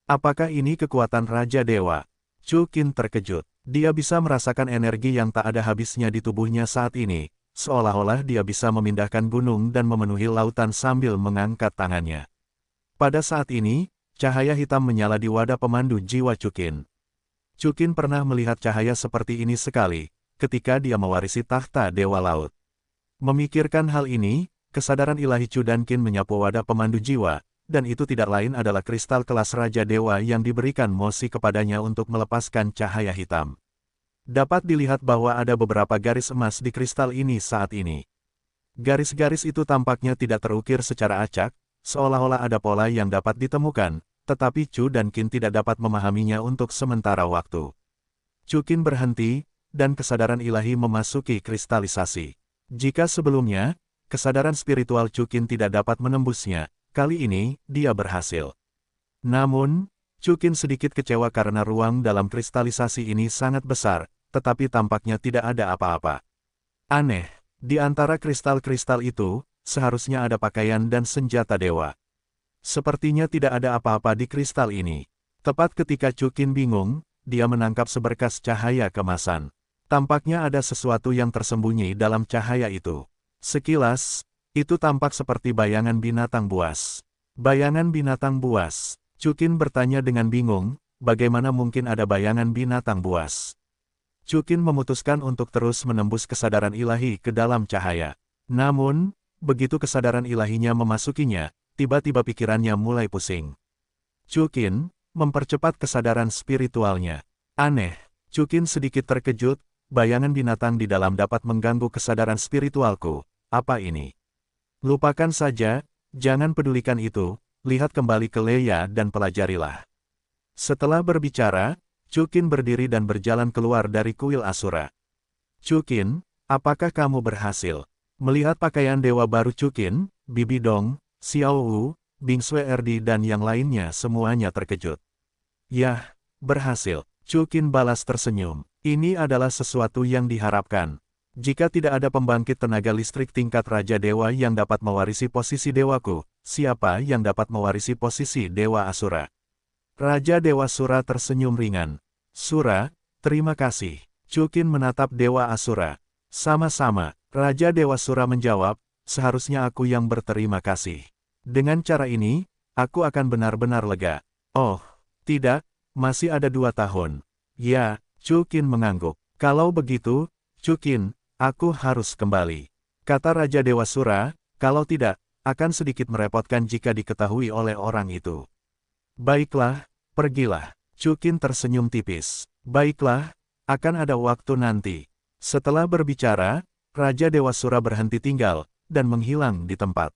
Apakah ini kekuatan Raja Dewa? Chukin terkejut. Dia bisa merasakan energi yang tak ada habisnya di tubuhnya saat ini, seolah-olah dia bisa memindahkan gunung dan memenuhi lautan sambil mengangkat tangannya. Pada saat ini, cahaya hitam menyala di wadah pemandu jiwa Chukin. Chukin pernah melihat cahaya seperti ini sekali, ketika dia mewarisi takhta Dewa Laut. Memikirkan hal ini, kesadaran ilahi Chudankin menyapu wadah pemandu jiwa, dan itu tidak lain adalah kristal kelas Raja Dewa yang diberikan Moshi kepadanya untuk melepaskan cahaya hitam. Dapat dilihat bahwa ada beberapa garis emas di kristal ini saat ini. Garis-garis itu tampaknya tidak terukir secara acak, seolah-olah ada pola yang dapat ditemukan, tetapi Chudankin tidak dapat memahaminya untuk sementara waktu. Chukin berhenti, dan kesadaran ilahi memasuki kristalisasi. Jika sebelumnya, kesadaran spiritual Chukin tidak dapat menembusnya, kali ini, dia berhasil. Namun, Chukin sedikit kecewa karena ruang dalam kristalisasi ini sangat besar, tetapi tampaknya tidak ada apa-apa. Aneh, di antara kristal-kristal itu, seharusnya ada pakaian dan senjata dewa. Sepertinya tidak ada apa-apa di kristal ini. Tepat ketika Chukin bingung, dia menangkap seberkas cahaya kemasan. Tampaknya ada sesuatu yang tersembunyi dalam cahaya itu. Sekilas, itu tampak seperti bayangan binatang buas. Bayangan binatang buas. Chukin bertanya dengan bingung, bagaimana mungkin ada bayangan binatang buas? Chukin memutuskan untuk terus menembus kesadaran ilahi ke dalam cahaya. Namun, begitu kesadaran ilahinya memasukinya, tiba-tiba pikirannya mulai pusing. Chukin mempercepat kesadaran spiritualnya. Aneh, Chukin sedikit terkejut, bayangan binatang di dalam dapat mengganggu kesadaran spiritualku. Apa ini? Lupakan saja, jangan pedulikan itu, lihat kembali ke Leia dan pelajarilah. Setelah berbicara, Chukin berdiri dan berjalan keluar dari kuil Asura. Chukin, apakah kamu berhasil? Melihat pakaian dewa baru Chukin, Bibi Dong, Xiao Wu, Bing Sui Erdi dan yang lainnya semuanya terkejut. Yah, berhasil. Chukin balas tersenyum. Ini adalah sesuatu yang diharapkan. Jika tidak ada pembangkit tenaga listrik tingkat Raja Dewa yang dapat mewarisi posisi dewaku, siapa yang dapat mewarisi posisi Dewa Asura? Raja Dewa Sura tersenyum ringan. Sura, terima kasih. Chukin menatap Dewa Asura. Sama-sama, Raja Dewa Sura menjawab, seharusnya aku yang berterima kasih. Dengan cara ini, aku akan benar-benar lega. Oh, tidak, masih ada 2 tahun. Ya, Chukin mengangguk. Kalau begitu, Chukin, aku harus kembali. Kata Raja Dewa Sura, kalau tidak, akan sedikit merepotkan jika diketahui oleh orang itu. Baiklah, pergilah. Chukin tersenyum tipis. Baiklah, akan ada waktu nanti. Setelah berbicara, Raja Dewa Sura berhenti tinggal, dan menghilang di tempat.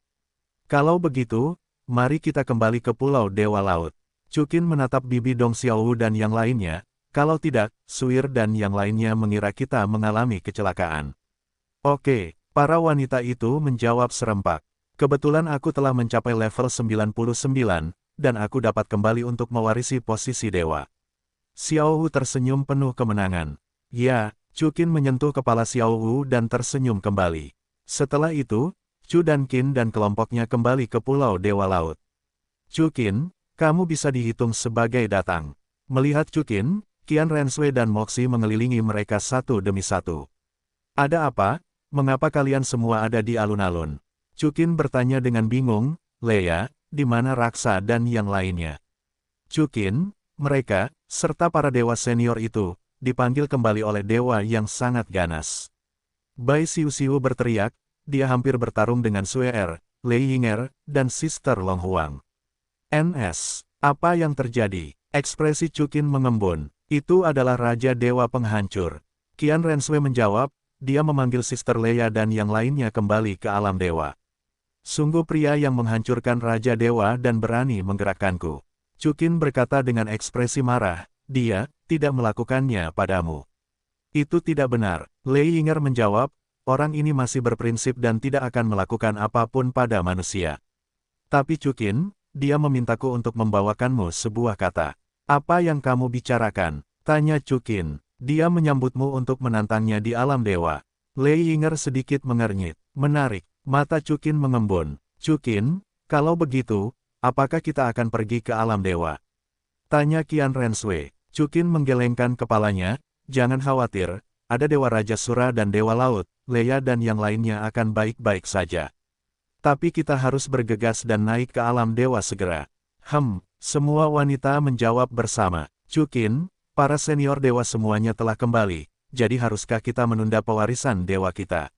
Kalau begitu, mari kita kembali ke Pulau Dewa Laut. Chukin menatap Bibi Dong Xiaowu dan yang lainnya, kalau tidak, Suir dan yang lainnya mengira kita mengalami kecelakaan. Oke, para wanita itu menjawab serempak. Kebetulan aku telah mencapai level 99, dan aku dapat kembali untuk mewarisi posisi dewa. Xiaowu tersenyum penuh kemenangan. Ya, Chukin menyentuh kepala Xiaowu dan tersenyum kembali. Setelah itu, Chudankin dan kelompoknya kembali ke Pulau Dewa Laut. Chukin, kamu bisa dihitung sebagai datang. Melihat Chukin, Qian Renshui dan Moxie mengelilingi mereka satu demi satu. Ada apa? Mengapa kalian semua ada di alun-alun? Chukin bertanya dengan bingung. Leia, di mana Raksa dan yang lainnya? Chukin, mereka, serta para dewa senior itu, dipanggil kembali oleh dewa yang sangat ganas. Bai Xiu berteriak, dia hampir bertarung dengan Sue Lei Yinger, dan Sister Long Huang. NS, apa yang terjadi? Ekspresi Chukin mengembun. Itu adalah Raja Dewa Penghancur. Qian Renshui menjawab, dia memanggil Sister Leia dan yang lainnya kembali ke alam dewa. Sungguh pria yang menghancurkan Raja Dewa dan berani menggerakkanku. Chukin berkata dengan ekspresi marah, dia tidak melakukannya padamu. Itu tidak benar, Lei Yinger menjawab, orang ini masih berprinsip dan tidak akan melakukan apapun pada manusia. Tapi Chukin, dia memintaku untuk membawakanmu sebuah kata. Apa yang kamu bicarakan? Tanya Chukin. Dia menyambutmu untuk menantangnya di alam dewa. Lei Yinger sedikit mengernyit. Menarik. Mata Chukin mengembun. Chukin, kalau begitu, apakah kita akan pergi ke alam dewa? Tanya Qian Renshui. Chukin menggelengkan kepalanya. Jangan khawatir, ada Dewa Raja Sura dan Dewa Laut, Leia dan yang lainnya akan baik-baik saja. Tapi kita harus bergegas dan naik ke alam dewa segera. Semua wanita menjawab bersama. Chukin, para senior dewa semuanya telah kembali, jadi haruskah kita menunda pewarisan dewa kita?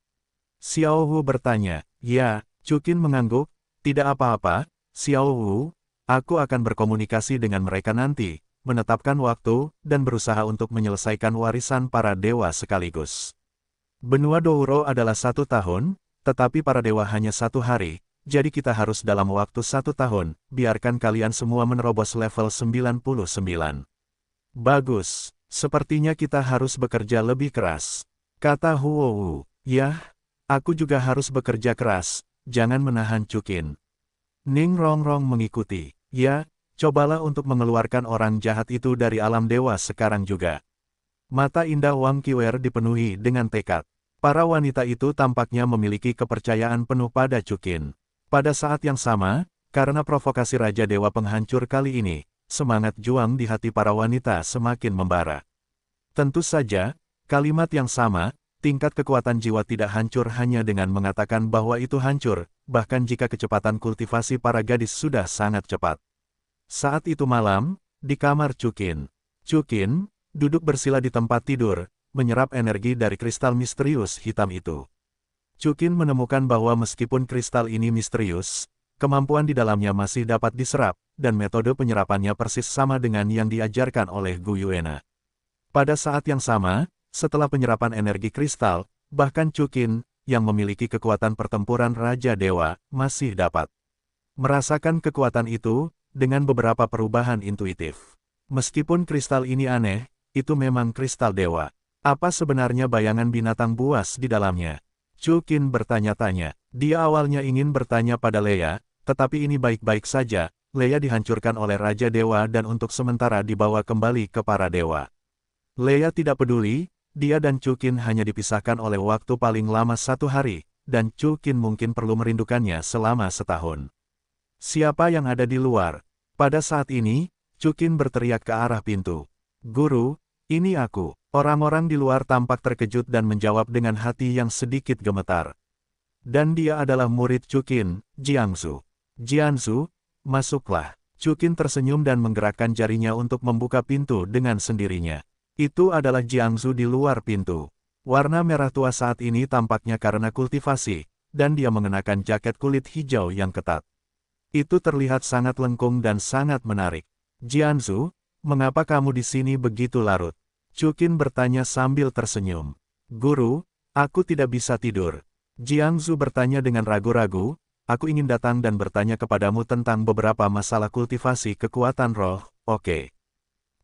Xiao Wu bertanya. Ya, Chukin mengangguk, tidak apa-apa, Xiao Wu, aku akan berkomunikasi dengan mereka nanti, menetapkan waktu, dan berusaha untuk menyelesaikan warisan para dewa sekaligus. Benua Douro adalah 1 tahun, tetapi para dewa hanya 1 hari, jadi kita harus dalam waktu 1 tahun, biarkan kalian semua menerobos level 99. Bagus, sepertinya kita harus bekerja lebih keras. Kata Huo Wu. Yah, aku juga harus bekerja keras, jangan menahan Chukin. Ning Rongrong mengikuti. Ya, cobalah untuk mengeluarkan orang jahat itu dari alam dewa sekarang juga. Mata indah Wang Qiwer dipenuhi dengan tekad. Para wanita itu tampaknya memiliki kepercayaan penuh pada Chukin. Pada saat yang sama, karena provokasi Raja Dewa Penghancur kali ini, semangat juang di hati para wanita semakin membara. Tentu saja, kalimat yang sama, tingkat kekuatan jiwa tidak hancur hanya dengan mengatakan bahwa itu hancur, bahkan jika kecepatan kultivasi para gadis sudah sangat cepat. Saat itu malam, di kamar Chukin. Chukin, duduk bersila di tempat tidur, menyerap energi dari kristal misterius hitam itu. Chukin menemukan bahwa meskipun kristal ini misterius, kemampuan di dalamnya masih dapat diserap, dan metode penyerapannya persis sama dengan yang diajarkan oleh Gu Yuena. Pada saat yang sama, setelah penyerapan energi kristal, bahkan Chukin, yang memiliki kekuatan pertempuran Raja Dewa, masih dapat merasakan kekuatan itu, dengan beberapa perubahan intuitif. Meskipun kristal ini aneh, itu memang kristal dewa. Apa sebenarnya bayangan binatang buas di dalamnya? Chukin bertanya-tanya. Dia awalnya ingin bertanya pada Leia, tetapi ini baik-baik saja. Leia dihancurkan oleh Raja Dewa dan untuk sementara dibawa kembali ke para dewa. Leia tidak peduli, dia dan Chukin hanya dipisahkan oleh waktu paling lama 1 hari, dan Chukin mungkin perlu merindukannya selama 1 tahun. Siapa yang ada di luar? Pada saat ini, Chukin berteriak ke arah pintu. Guru, ini aku. Orang-orang di luar tampak terkejut dan menjawab dengan hati yang sedikit gemetar. Dan dia adalah murid Chukin, Jiangsu. Jiangsu, masuklah. Chukin tersenyum dan menggerakkan jarinya untuk membuka pintu dengan sendirinya. Itu adalah Jiangsu di luar pintu. Warna merah tua saat ini tampaknya karena kultivasi, dan dia mengenakan jaket kulit hijau yang ketat. Itu terlihat sangat lengkung dan sangat menarik. Jiangsu, mengapa kamu di sini begitu larut? Chukin bertanya sambil tersenyum. Guru, aku tidak bisa tidur. Jiangsu bertanya dengan ragu-ragu, aku ingin datang dan bertanya kepadamu tentang beberapa masalah kultivasi kekuatan roh, oke.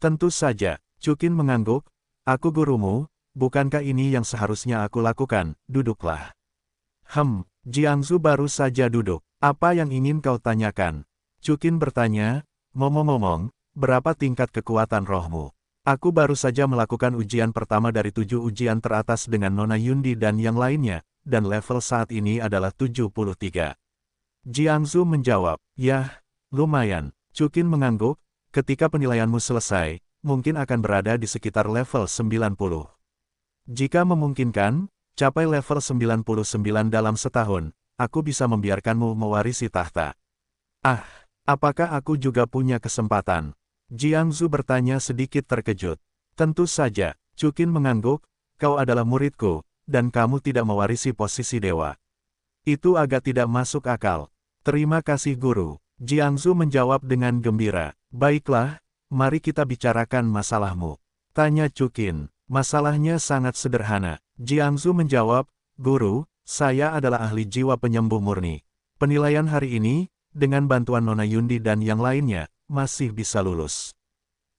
Tentu saja, Chukin mengangguk, aku gurumu, bukankah ini yang seharusnya aku lakukan, duduklah. Jiangsu baru saja duduk, apa yang ingin kau tanyakan? Chukin bertanya, ngomong-ngomong, berapa tingkat kekuatan rohmu? Aku baru saja melakukan ujian pertama dari 7 ujian teratas dengan Nona Yundi dan yang lainnya, dan level saat ini adalah 73. Jiangsu menjawab, yah, lumayan. Chukin mengangguk, ketika penilaianmu selesai, mungkin akan berada di sekitar level 90. Jika memungkinkan, capai level 99 dalam setahun, aku bisa membiarkanmu mewarisi tahta. Apakah aku juga punya kesempatan? Jiangsu bertanya sedikit terkejut. Tentu saja, Chukin mengangguk, kau adalah muridku, dan kamu tidak mewarisi posisi dewa. Itu agak tidak masuk akal. Terima kasih guru. Jiangsu menjawab dengan gembira. Baiklah, mari kita bicarakan masalahmu. Tanya Chukin. Masalahnya sangat sederhana. Jiangsu menjawab, Guru, saya adalah ahli jiwa penyembuh murni. Penilaian hari ini, dengan bantuan Nona Yundi dan yang lainnya, masih bisa lulus.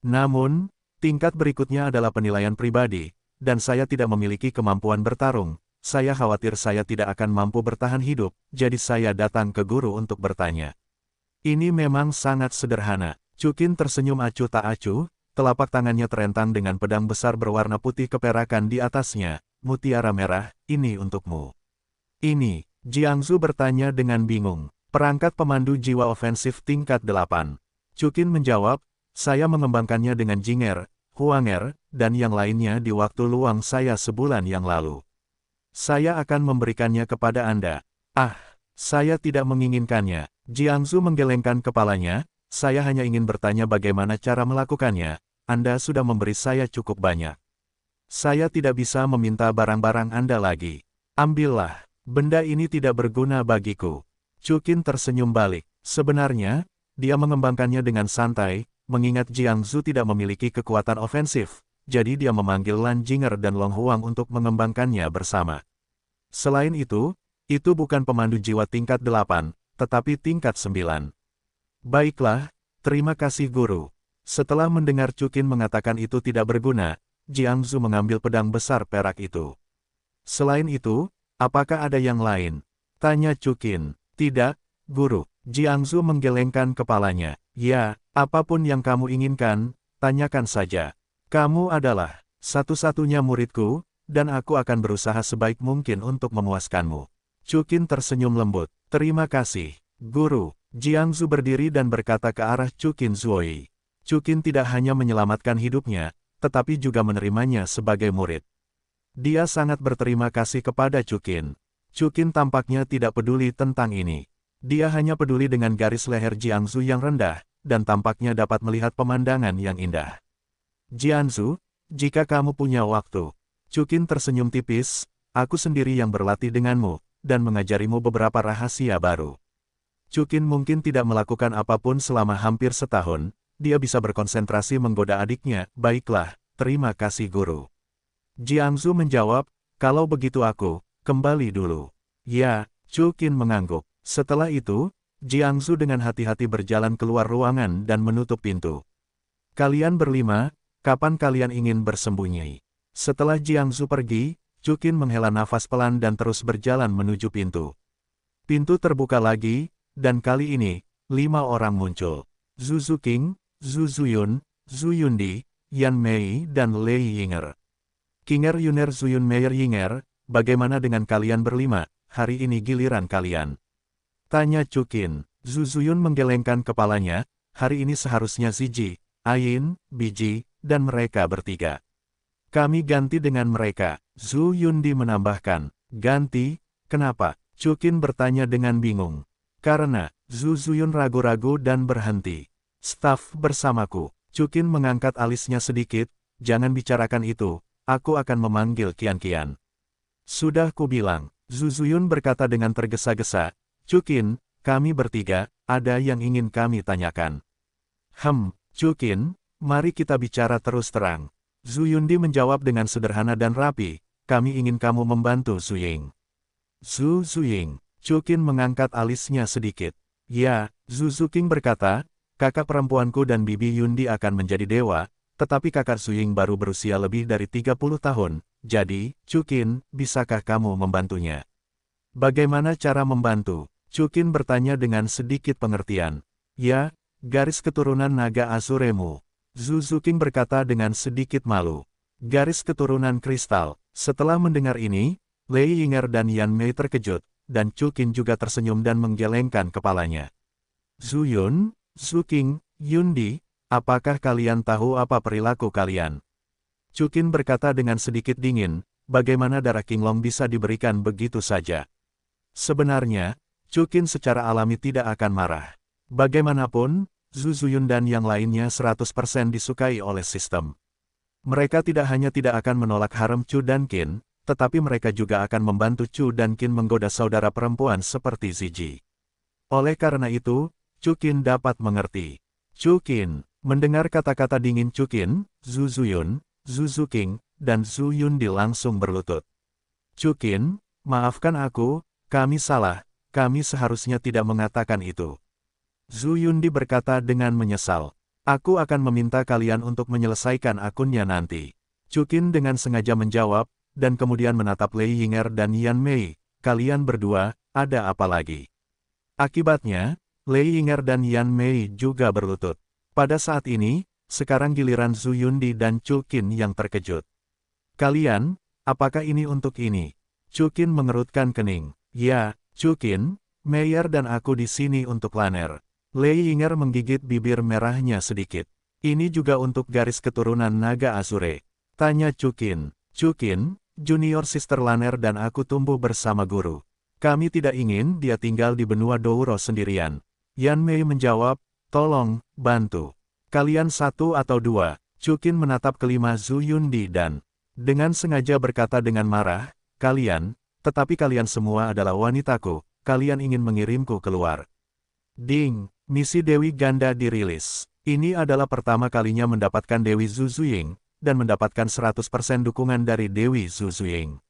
Namun, tingkat berikutnya adalah penilaian pribadi, dan saya tidak memiliki kemampuan bertarung. Saya khawatir saya tidak akan mampu bertahan hidup, jadi saya datang ke guru untuk bertanya. Ini memang sangat sederhana. Chukin tersenyum acuh tak acuh, telapak tangannya terentang dengan pedang besar berwarna putih keperakan di atasnya. Mutiara merah, ini untukmu. Ini, Jiangsu bertanya dengan bingung. Perangkat pemandu jiwa ofensif tingkat 8. Chukin menjawab, saya mengembangkannya dengan Jinger, Huanger, dan yang lainnya di waktu luang saya sebulan yang lalu. Saya akan memberikannya kepada Anda. Ah, saya tidak menginginkannya. Jiangsu menggelengkan kepalanya, saya hanya ingin bertanya bagaimana cara melakukannya. Anda sudah memberi saya cukup banyak. Saya tidak bisa meminta barang-barang Anda lagi. Ambillah, benda ini tidak berguna bagiku. Chukin tersenyum balik. Sebenarnya, dia mengembangkannya dengan santai, mengingat Jiangsu tidak memiliki kekuatan ofensif. Jadi dia memanggil Lan Jinger dan Long Huang untuk mengembangkannya bersama. Selain itu bukan pemandu jiwa tingkat 8, tetapi tingkat 9. Baiklah, terima kasih guru. Setelah mendengar Chukin mengatakan itu tidak berguna, Jiangsu mengambil pedang besar perak itu. Selain itu, apakah ada yang lain? Tanya Chukin. Tidak, guru. Jiangsu menggelengkan kepalanya. Ya, apapun yang kamu inginkan, tanyakan saja. Kamu adalah satu-satunya muridku, dan aku akan berusaha sebaik mungkin untuk memuaskanmu. Chukin tersenyum lembut. Terima kasih, guru. Jiangsu berdiri dan berkata ke arah Chukin Zuoi. Chukin tidak hanya menyelamatkan hidupnya, tetapi juga menerimanya sebagai murid. Dia sangat berterima kasih kepada Chukin. Chukin tampaknya tidak peduli tentang ini. Dia hanya peduli dengan garis leher Jiangsu yang rendah, dan tampaknya dapat melihat pemandangan yang indah. Jiangsu, jika kamu punya waktu. Chukin tersenyum tipis, aku sendiri yang berlatih denganmu, dan mengajarimu beberapa rahasia baru. Chukin mungkin tidak melakukan apapun selama hampir setahun, dia bisa berkonsentrasi menggoda adiknya. Baiklah, terima kasih guru. Jiangsu menjawab, kalau begitu aku, kembali dulu. Ya, Chukin mengangguk. Setelah itu, Jiangsu dengan hati-hati berjalan keluar ruangan dan menutup pintu. Kalian berlima, kapan kalian ingin bersembunyi? Setelah Jiangsu pergi, Chukin menghela nafas pelan dan terus berjalan menuju pintu. Pintu terbuka lagi, dan kali ini, 5 orang muncul. Zhu Zuqing, Zhu Zuyun, Zhu Yundi, Yan Mei, dan Lei Yinger. Kinger Yuner Zuyun Meier Yinger, bagaimana dengan kalian berlima? Hari ini giliran kalian. Tanya Chukin. Zhu Zuyun menggelengkan kepalanya, hari ini seharusnya Ziji, Ain, Biji, dan mereka bertiga. Kami ganti dengan mereka. Zhu Yundi menambahkan. Ganti? Kenapa? Chukin bertanya dengan bingung. Karena, Zhu Zuyun ragu-ragu dan berhenti. Staf bersamaku. Chukin mengangkat alisnya sedikit, jangan bicarakan itu, aku akan memanggil Qian-Qian. Sudah kubilang. Zhu Zuyun berkata dengan tergesa-gesa. Chukin, kami bertiga, ada yang ingin kami tanyakan. Chukin, mari kita bicara terus terang. Zhu Yundi menjawab dengan sederhana dan rapi, kami ingin kamu membantu Zhu Ying. Zhu Ying. Chukin mengangkat alisnya sedikit. Ya, Zhu Zuqing berkata, kakak perempuanku dan Bibi Yundi akan menjadi dewa, tetapi kakak Zhu Ying baru berusia lebih dari 30 tahun, jadi, Chukin, bisakah kamu membantunya? Bagaimana cara membantu? Chukin bertanya dengan sedikit pengertian. Ya, garis keturunan naga Azuremu. Zhu Zuqing berkata dengan sedikit malu. Garis keturunan kristal. Setelah mendengar ini, Lei Yinger dan Yan Mei terkejut, dan Chukin juga tersenyum dan menggelengkan kepalanya. Zuyun, Zuqing, Yundi, apakah kalian tahu apa perilaku kalian? Chukin berkata dengan sedikit dingin, bagaimana darah Qinglong bisa diberikan begitu saja? Sebenarnya, Chukin secara alami tidak akan marah. Bagaimanapun, Zhu Zuyun dan yang lainnya 100% disukai oleh sistem. Mereka tidak hanya tidak akan menolak harem Chu dan Qin, tetapi mereka juga akan membantu Chu dan Qin menggoda saudara perempuan seperti Ziji. Oleh karena itu, Chukin dapat mengerti. Chukin, mendengar kata-kata dingin Chukin, Zhu Zuyun, Zhu Zuqing, dan Zhu Yundi langsung berlutut. Chukin, maafkan aku, kami salah, kami seharusnya tidak mengatakan itu. Zhu Yundi berkata dengan menyesal. Aku akan meminta kalian untuk menyelesaikan akunnya nanti. Chukin dengan sengaja menjawab, dan kemudian menatap Lei Yinger dan Yan Mei. Kalian berdua, ada apa lagi? Akibatnya, Lei Yinger dan Yan Mei juga berlutut. Pada saat ini, sekarang giliran Zhu Yundi dan Chukin yang terkejut. Kalian, apakah ini untuk ini? Chukin mengerutkan kening. Ya, Chukin, Meyer dan aku di sini untuk Lanner. Lei Yinger menggigit bibir merahnya sedikit. Ini juga untuk garis keturunan naga Azure. Tanya Chukin. Chukin, junior sister Lanner dan aku tumbuh bersama guru. Kami tidak ingin dia tinggal di benua Douro sendirian. Yan Mei menjawab, tolong, bantu. Kalian satu atau dua. Chukin menatap kelima Zhu Yundi dan dengan sengaja berkata dengan marah, kalian, tetapi kalian semua adalah wanitaku, kalian ingin mengirimku keluar. Ding, misi Dewi Ganda dirilis. Ini adalah pertama kalinya mendapatkan Dewi Zhu Zuying, dan mendapatkan 100% dukungan dari Dewi Zhu Zuying.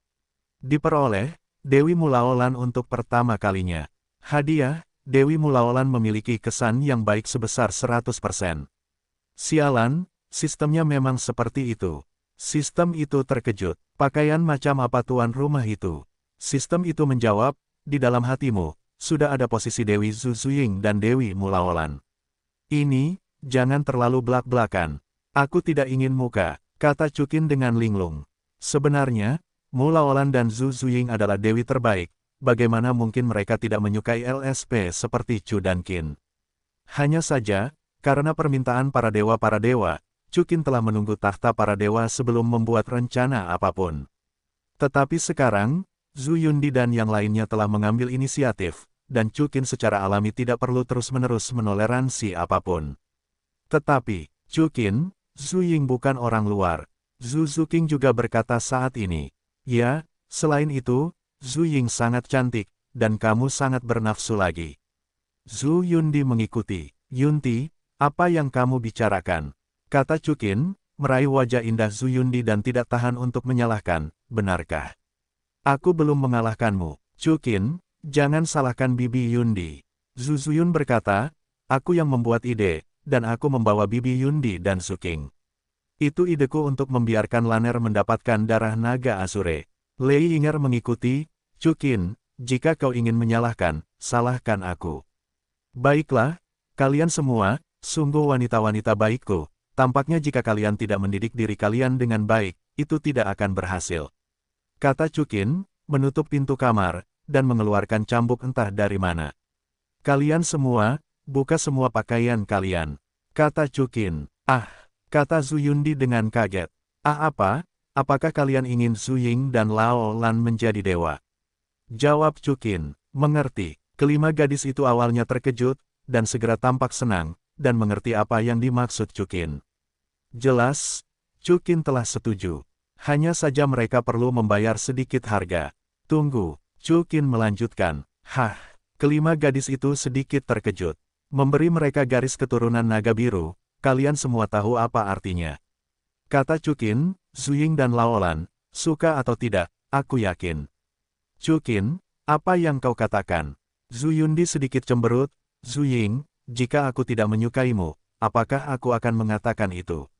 Diperoleh, Dewi Mulaolan untuk pertama kalinya. Hadiah, Dewi Mulaolan memiliki kesan yang baik sebesar 100%. Sialan, sistemnya memang seperti itu. Sistem itu terkejut. Pakaian macam apa tuan rumah itu? Sistem itu menjawab, di dalam hatimu, sudah ada posisi Dewi Zhu Zuying dan Dewi Mulaolan. Ini, jangan terlalu belak-belakan. Aku tidak ingin muka, kata Chukin dengan linglung. Sebenarnya, Mulaolan dan Zhu Zuying adalah dewi terbaik, bagaimana mungkin mereka tidak menyukai LSP seperti Chu dan Qin? Hanya saja, karena permintaan para dewa, Chukin telah menunggu tahta para dewa sebelum membuat rencana apapun. Tetapi sekarang, Zhu Yundi dan yang lainnya telah mengambil inisiatif, dan Chukin secara alami tidak perlu terus-menerus menoleransi apapun. Tetapi, Chukin, Zhu Ying bukan orang luar. Zhu Zuqing juga berkata saat ini. Ya, selain itu, Zhu Ying sangat cantik, dan kamu sangat bernafsu lagi. Zhu Yundi mengikuti. Yunti, apa yang kamu bicarakan? Kata Chukin, meraih wajah indah Zhu Yundi dan tidak tahan untuk menyalahkan, benarkah? Aku belum mengalahkanmu. Chukin, jangan salahkan Bibi Yundi. Zhu Zuyun berkata, aku yang membuat ide, dan aku membawa Bibi Yundi dan Zuqing. Itu ideku untuk membiarkan Lanner mendapatkan darah naga Azure. Lei Yinger mengikuti, Chukin, jika kau ingin menyalahkan, salahkan aku. Baiklah, kalian semua, sungguh wanita-wanita baikku. Tampaknya jika kalian tidak mendidik diri kalian dengan baik, itu tidak akan berhasil. Kata Chukin, menutup pintu kamar, dan mengeluarkan cambuk entah dari mana. Kalian semua, buka semua pakaian kalian. Kata Chukin. Ah, kata Zhu Yundi dengan kaget. Ah apa? Apakah kalian ingin Zhu Ying dan Lao Lan menjadi dewa? Jawab Chukin. Mengerti. Kelima gadis itu awalnya terkejut, dan segera tampak senang, dan mengerti apa yang dimaksud Chukin. Jelas, Chukin telah setuju. Hanya saja mereka perlu membayar sedikit harga. Tunggu, Chukin melanjutkan. Hah, kelima gadis itu sedikit terkejut. Memberi mereka garis keturunan naga biru, kalian semua tahu apa artinya. Kata Chukin, Zhu Ying dan Laolan, suka atau tidak, aku yakin. Chukin, apa yang kau katakan? Zhu Yundi sedikit cemberut, Zhu Ying, jika aku tidak menyukaimu, apakah aku akan mengatakan itu?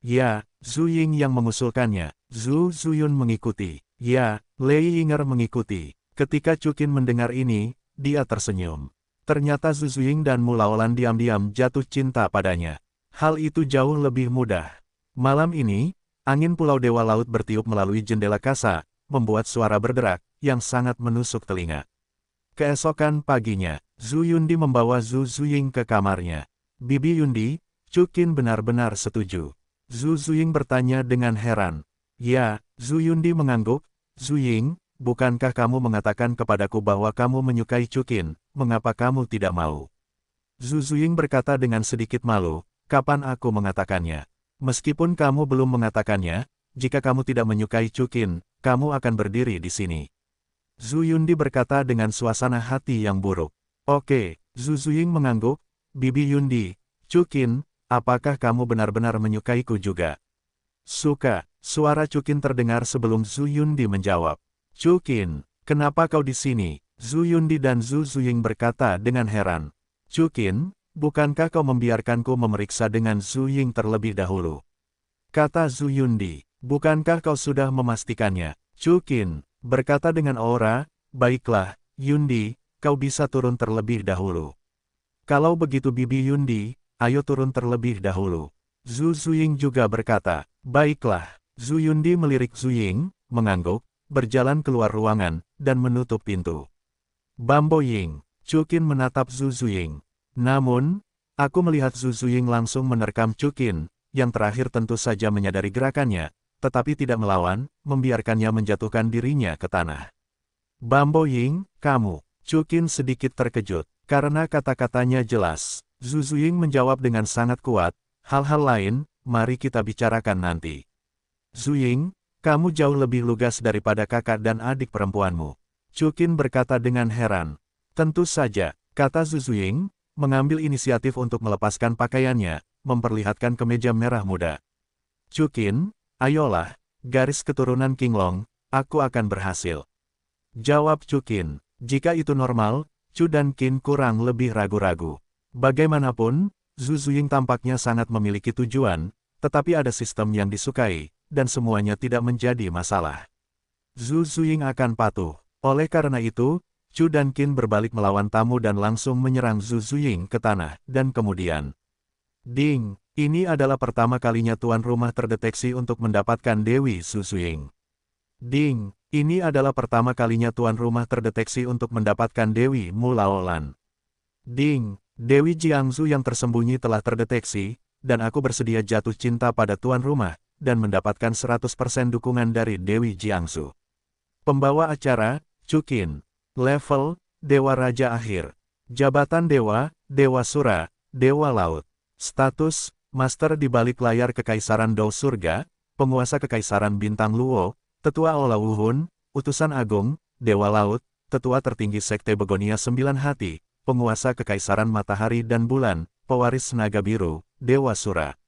Ya, Zhu Ying yang mengusulkannya. Zhu Zuyun mengikuti. Ya, Lei Yinger mengikuti. Ketika Chukin mendengar ini, dia tersenyum. Ternyata Zhu Zuying dan Mulaolan diam-diam jatuh cinta padanya. Hal itu jauh lebih mudah. Malam ini, angin Pulau Dewa Laut bertiup melalui jendela kasa, membuat suara berderak, yang sangat menusuk telinga. Keesokan paginya, Zhu Yundi membawa Zhu Zuying ke kamarnya. Bibi Yundi, Chukin benar-benar setuju. Zhu Zuying bertanya dengan heran. Ya, Zhu Yundi mengangguk. Zhu Ying, bukankah kamu mengatakan kepadaku bahwa kamu menyukai Chukin, mengapa kamu tidak mau? Zhu Zuying berkata dengan sedikit malu, kapan aku mengatakannya? Meskipun kamu belum mengatakannya, jika kamu tidak menyukai Chukin, kamu akan berdiri di sini. Zhu Yundi berkata dengan suasana hati yang buruk. Oke, Zhu Zuying mengangguk. Bibi Yundi, Chukin, apakah kamu benar-benar menyukaiku juga? Suka, suara Chukin terdengar sebelum Zhu Yundi menjawab. Chu Qin, kenapa kau di sini? Zhu Yundi dan Zhu Zuying berkata dengan heran. Chu Qin, bukankah kau membiarkanku memeriksa dengan Zhu Ying terlebih dahulu? Kata Zhu Yundi, bukankah kau sudah memastikannya? Chu Qin berkata dengan aura, baiklah, Yundi, kau bisa turun terlebih dahulu. Kalau begitu Bibi Yundi, ayo turun terlebih dahulu. Zhu Zuying juga berkata, baiklah. Zhu Yundi melirik Zhu Ying, mengangguk, berjalan keluar ruangan, dan menutup pintu. Bambo Ying, Chu Qin menatap Zhu Zuying. Namun, aku melihat Zhu Zuying langsung menerkam Chu Qin, yang terakhir tentu saja menyadari gerakannya, tetapi tidak melawan, membiarkannya menjatuhkan dirinya ke tanah. Bambo Ying, kamu. Chu Qin sedikit terkejut, karena kata-katanya jelas. Zhu Zuying menjawab dengan sangat kuat, hal-hal lain, mari kita bicarakan nanti. Zhu Ying, kamu jauh lebih lugas daripada kakak dan adik perempuanmu. Chu Qin berkata dengan heran. Tentu saja, kata Zhu Zuying, mengambil inisiatif untuk melepaskan pakaiannya, memperlihatkan kemeja merah muda. Chu Qin, ayolah, garis keturunan Qinglong, aku akan berhasil. Jawab Chu Qin, jika itu normal, Chu dan Qin kurang lebih ragu-ragu. Bagaimanapun, Zhu Zuying tampaknya sangat memiliki tujuan, tetapi ada sistem yang disukai, dan semuanya tidak menjadi masalah. Zhu Zuying akan patuh. Oleh karena itu, Chu dan Qin berbalik melawan tamu dan langsung menyerang Zhu Zuying ke tanah, dan kemudian. Ding, ini adalah pertama kalinya tuan rumah terdeteksi untuk mendapatkan Dewi Zhu Zuying. Ding, ini adalah pertama kalinya tuan rumah terdeteksi untuk mendapatkan Dewi Mu Laolan. Ding, Dewi Jiangzu yang tersembunyi telah terdeteksi, dan aku bersedia jatuh cinta pada tuan rumah, dan mendapatkan 100% dukungan dari Dewi Jiangzu. Pembawa acara, Chu Qin. Level, Dewa Raja Akhir. Jabatan Dewa, Dewa Sura, Dewa Laut. Status, Master di balik layar Kekaisaran Dou Surga, Penguasa Kekaisaran Bintang Luo, Tetua Ola Wuhun, Utusan Agung, Dewa Laut, Tetua Tertinggi Sekte Begonia Sembilan Hati, Penguasa Kekaisaran Matahari dan Bulan, Pewaris Naga Biru, Dewa Sura.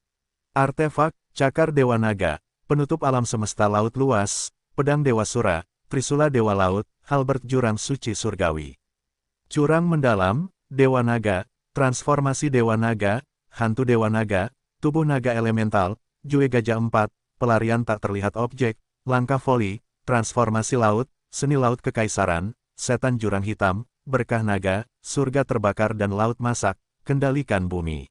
Artefak, Cakar Dewa Naga, Penutup Alam Semesta Laut Luas, Pedang Dewa Sura, Trisula Dewa Laut, Halberd Jurang Suci Surgawi. Curang Mendalam, Dewa Naga, Transformasi Dewa Naga, Hantu Dewa Naga, Tubuh Naga Elemental, Jue Gajah 4, Pelarian Tak Terlihat Objek, Langkah Voli, Transformasi Laut, Seni Laut Kekaisaran, Setan Jurang Hitam, Berkah Naga, Surga Terbakar dan Laut Masak, Kendalikan Bumi.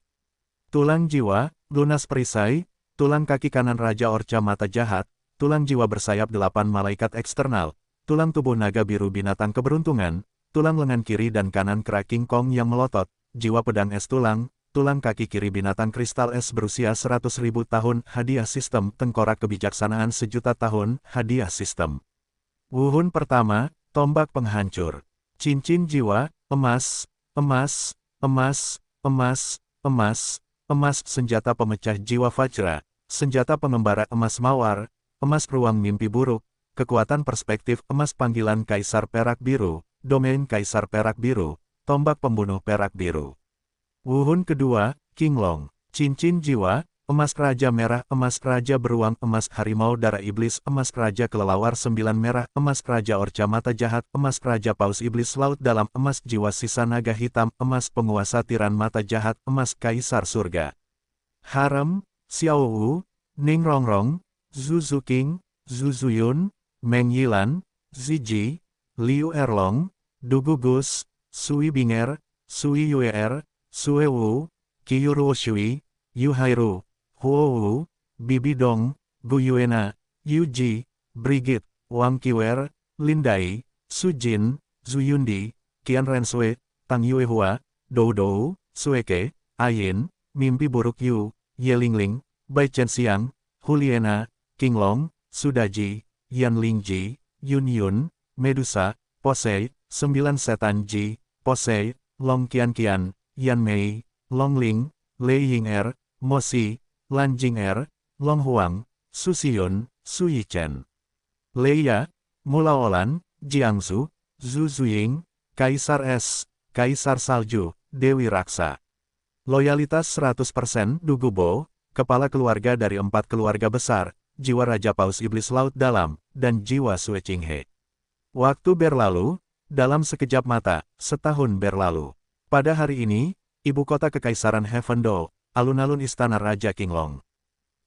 Tulang Jiwa, Lunas Perisai, Tulang Kaki Kanan Raja Orca Mata Jahat, Tulang Jiwa Bersayap 8 Malaikat Eksternal, Tulang Tubuh Naga Biru Binatang Keberuntungan, Tulang Lengan Kiri dan Kanan Kera King Kong yang melotot, Jiwa Pedang Es Tulang, Tulang Kaki Kiri Binatang Kristal Es berusia 100.000 tahun, Hadiah Sistem Tengkorak Kebijaksanaan Sejuta Tahun, Hadiah Sistem. Wuhun Pertama, Tombak Penghancur. Cincin Jiwa, Emas, Emas, Emas, Emas, Emas, Emas Senjata Pemecah Jiwa Vajra, Senjata Pengembara Emas Mawar, Emas Ruang Mimpi Buruk, Kekuatan Perspektif Emas Panggilan Kaisar Perak Biru, Domain Kaisar Perak Biru, Tombak Pembunuh Perak Biru. Wuhun Kedua, Qinglong. Cincin Jiwa, Emas Raja Merah, Emas Raja Beruang, Emas Harimau Darah Iblis, Emas Raja Kelelawar 9 Merah, Emas Raja Orca Mata Jahat, Emas Raja Paus Iblis Laut Dalam, Emas Jiwa Sisa Naga Hitam, Emas Penguasa Tiran Mata Jahat, Emas Kaisar Surga. Harem, Xiao Wu, Ning Rongrong, Zhu Zuqing, Zhu Zuyun, Meng Yilan, Ziji, Liu Erlong, Du Gugus, Sui Binger, Sui Yuer, Sue Wu, Qiu Ruoshui, Yu Hairu, Huo Wu, Bibi Dong, Gu Yuena, Yu Ji, Brigitte, Wang Qiwer, Lindai, Su Jin, Zhu Yundi, Qian Rensui, Tang Yuehua, Dou Dou, Sueke, Ayin, Mimpi Buruk Yu, Yelingling, Bai Chen Xiang, Huliena, Qinglong, Sudaji, Yan Lingji, Yun Yun, Medusa, Posei, 9 Setan Ji, Posei, Long Qian Qian, Yan Mei, Long Ling, Lei Ying Mosi, Lan Jing Long Huang, Su Xiyun, Su Yichen. Leia, Mulaolan, Jiangsu, Zhu Zuying, Kaisar Es, Kaisar Salju, Dewi Raksa. Loyalitas 100% Du Gubo, Kepala Keluarga dari 4 keluarga besar, Jiwa Raja Paus Iblis Laut Dalam, dan Jiwa Sue Qinghe. Waktu berlalu, dalam sekejap mata, setahun berlalu. Pada hari ini, ibu kota Kekaisaran Heavendall, alun-alun istana Raja Qinglong.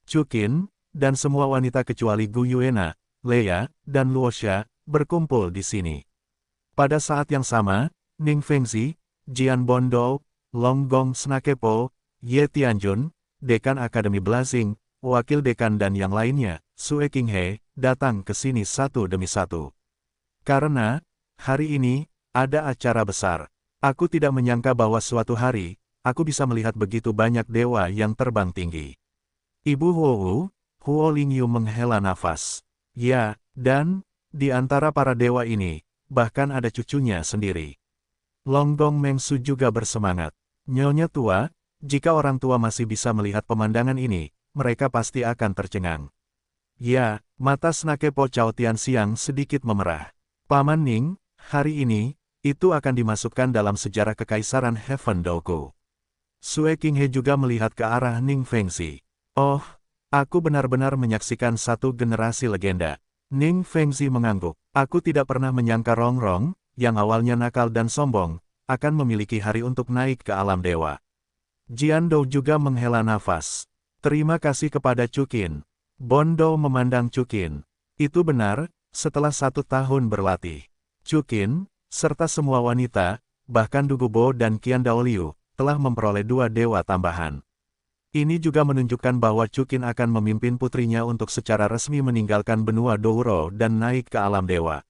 Chu Qin, dan semua wanita kecuali Gu Yuena, Leia, dan Luoxia, berkumpul di sini. Pada saat yang sama, Ning Fengzi, Jian Bondou, Long Gong Snakepo, Ye Tianjun, Dekan Akademi Blazing, wakil dekan dan yang lainnya, Sue Qinghe, datang ke sini satu demi satu. Karena, hari ini, ada acara besar. Aku tidak menyangka bahwa suatu hari, aku bisa melihat begitu banyak dewa yang terbang tinggi. Ibu Huo Lingyu menghela nafas. Ya, dan, di antara para dewa ini, bahkan ada cucunya sendiri. Longgong Mengsu juga bersemangat. Nyonya tua, jika orang tua masih bisa melihat pemandangan ini, mereka pasti akan tercengang. Ya, mata Snakepo Cao Tianxiang sedikit memerah. Paman Ning, hari ini, itu akan dimasukkan dalam sejarah Kekaisaran Heavendall. Sue Qinghe juga melihat ke arah Ning Fengzi. Oh, aku benar-benar menyaksikan satu generasi legenda. Ning Fengzi mengangguk. Aku tidak pernah menyangka Rongrong, yang awalnya nakal dan sombong, akan memiliki hari untuk naik ke alam dewa. Jian Dou juga menghela nafas. Terima kasih kepada Chu Qin. Bondou memandang Chu Qin. Itu benar, setelah 1 tahun berlatih. Chu Qin, serta semua wanita, bahkan Du Gubo dan Qian Daoliu, telah memperoleh 2 dewa tambahan. Ini juga menunjukkan bahwa Chu Qin akan memimpin putrinya untuk secara resmi meninggalkan benua Douro dan naik ke alam dewa.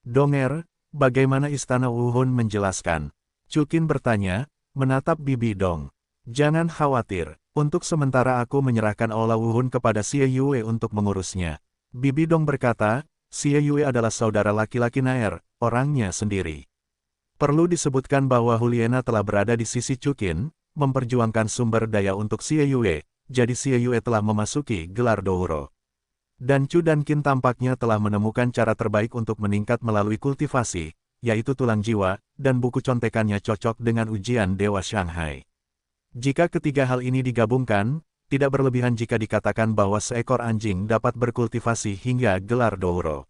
Donger, bagaimana Istana Wuhun menjelaskan? Chu Qin bertanya, menatap Bibi Dong. Jangan khawatir, untuk sementara aku menyerahkan Aula Wuhun kepada Xie Yue untuk mengurusnya. Bibi Dong berkata, Xie Yue adalah saudara laki-laki Naer, orangnya sendiri. Perlu disebutkan bahwa Huliena telah berada di sisi Chu Qin, memperjuangkan sumber daya untuk Xie Yue, jadi Xie Yue telah memasuki gelar Douro. Dan Chu dan Qin tampaknya telah menemukan cara terbaik untuk meningkat melalui kultivasi, yaitu tulang jiwa, dan buku contekannya cocok dengan ujian Dewa Shanghai. Jika ketiga hal ini digabungkan, tidak berlebihan jika dikatakan bahwa seekor anjing dapat berkultivasi hingga gelar Douro.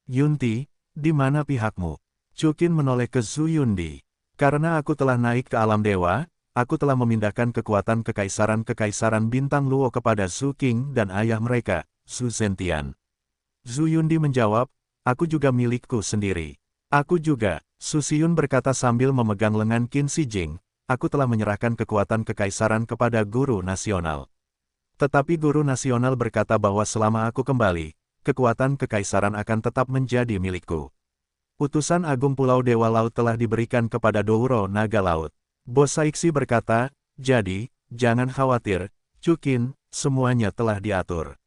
Yunti, di mana pihakmu? Chu Qin menoleh ke Zhu Yundi. Karena aku telah naik ke alam dewa, aku telah memindahkan kekuatan kekaisaran bintang Luo kepada Zhu Qing dan ayah mereka, Zhu Zentian. Zhu Yundi menjawab, aku juga milikku sendiri. Aku juga, Su Xiyun berkata sambil memegang lengan Qin Shi Jing, aku telah menyerahkan kekuatan kekaisaran kepada guru nasional. Tetapi guru nasional berkata bahwa selama aku kembali, kekuatan kekaisaran akan tetap menjadi milikku. Utusan Agung Pulau Dewa Laut telah diberikan kepada Douro Naga Laut. Bos Saixi berkata, jadi, jangan khawatir, Chu Qin, semuanya telah diatur.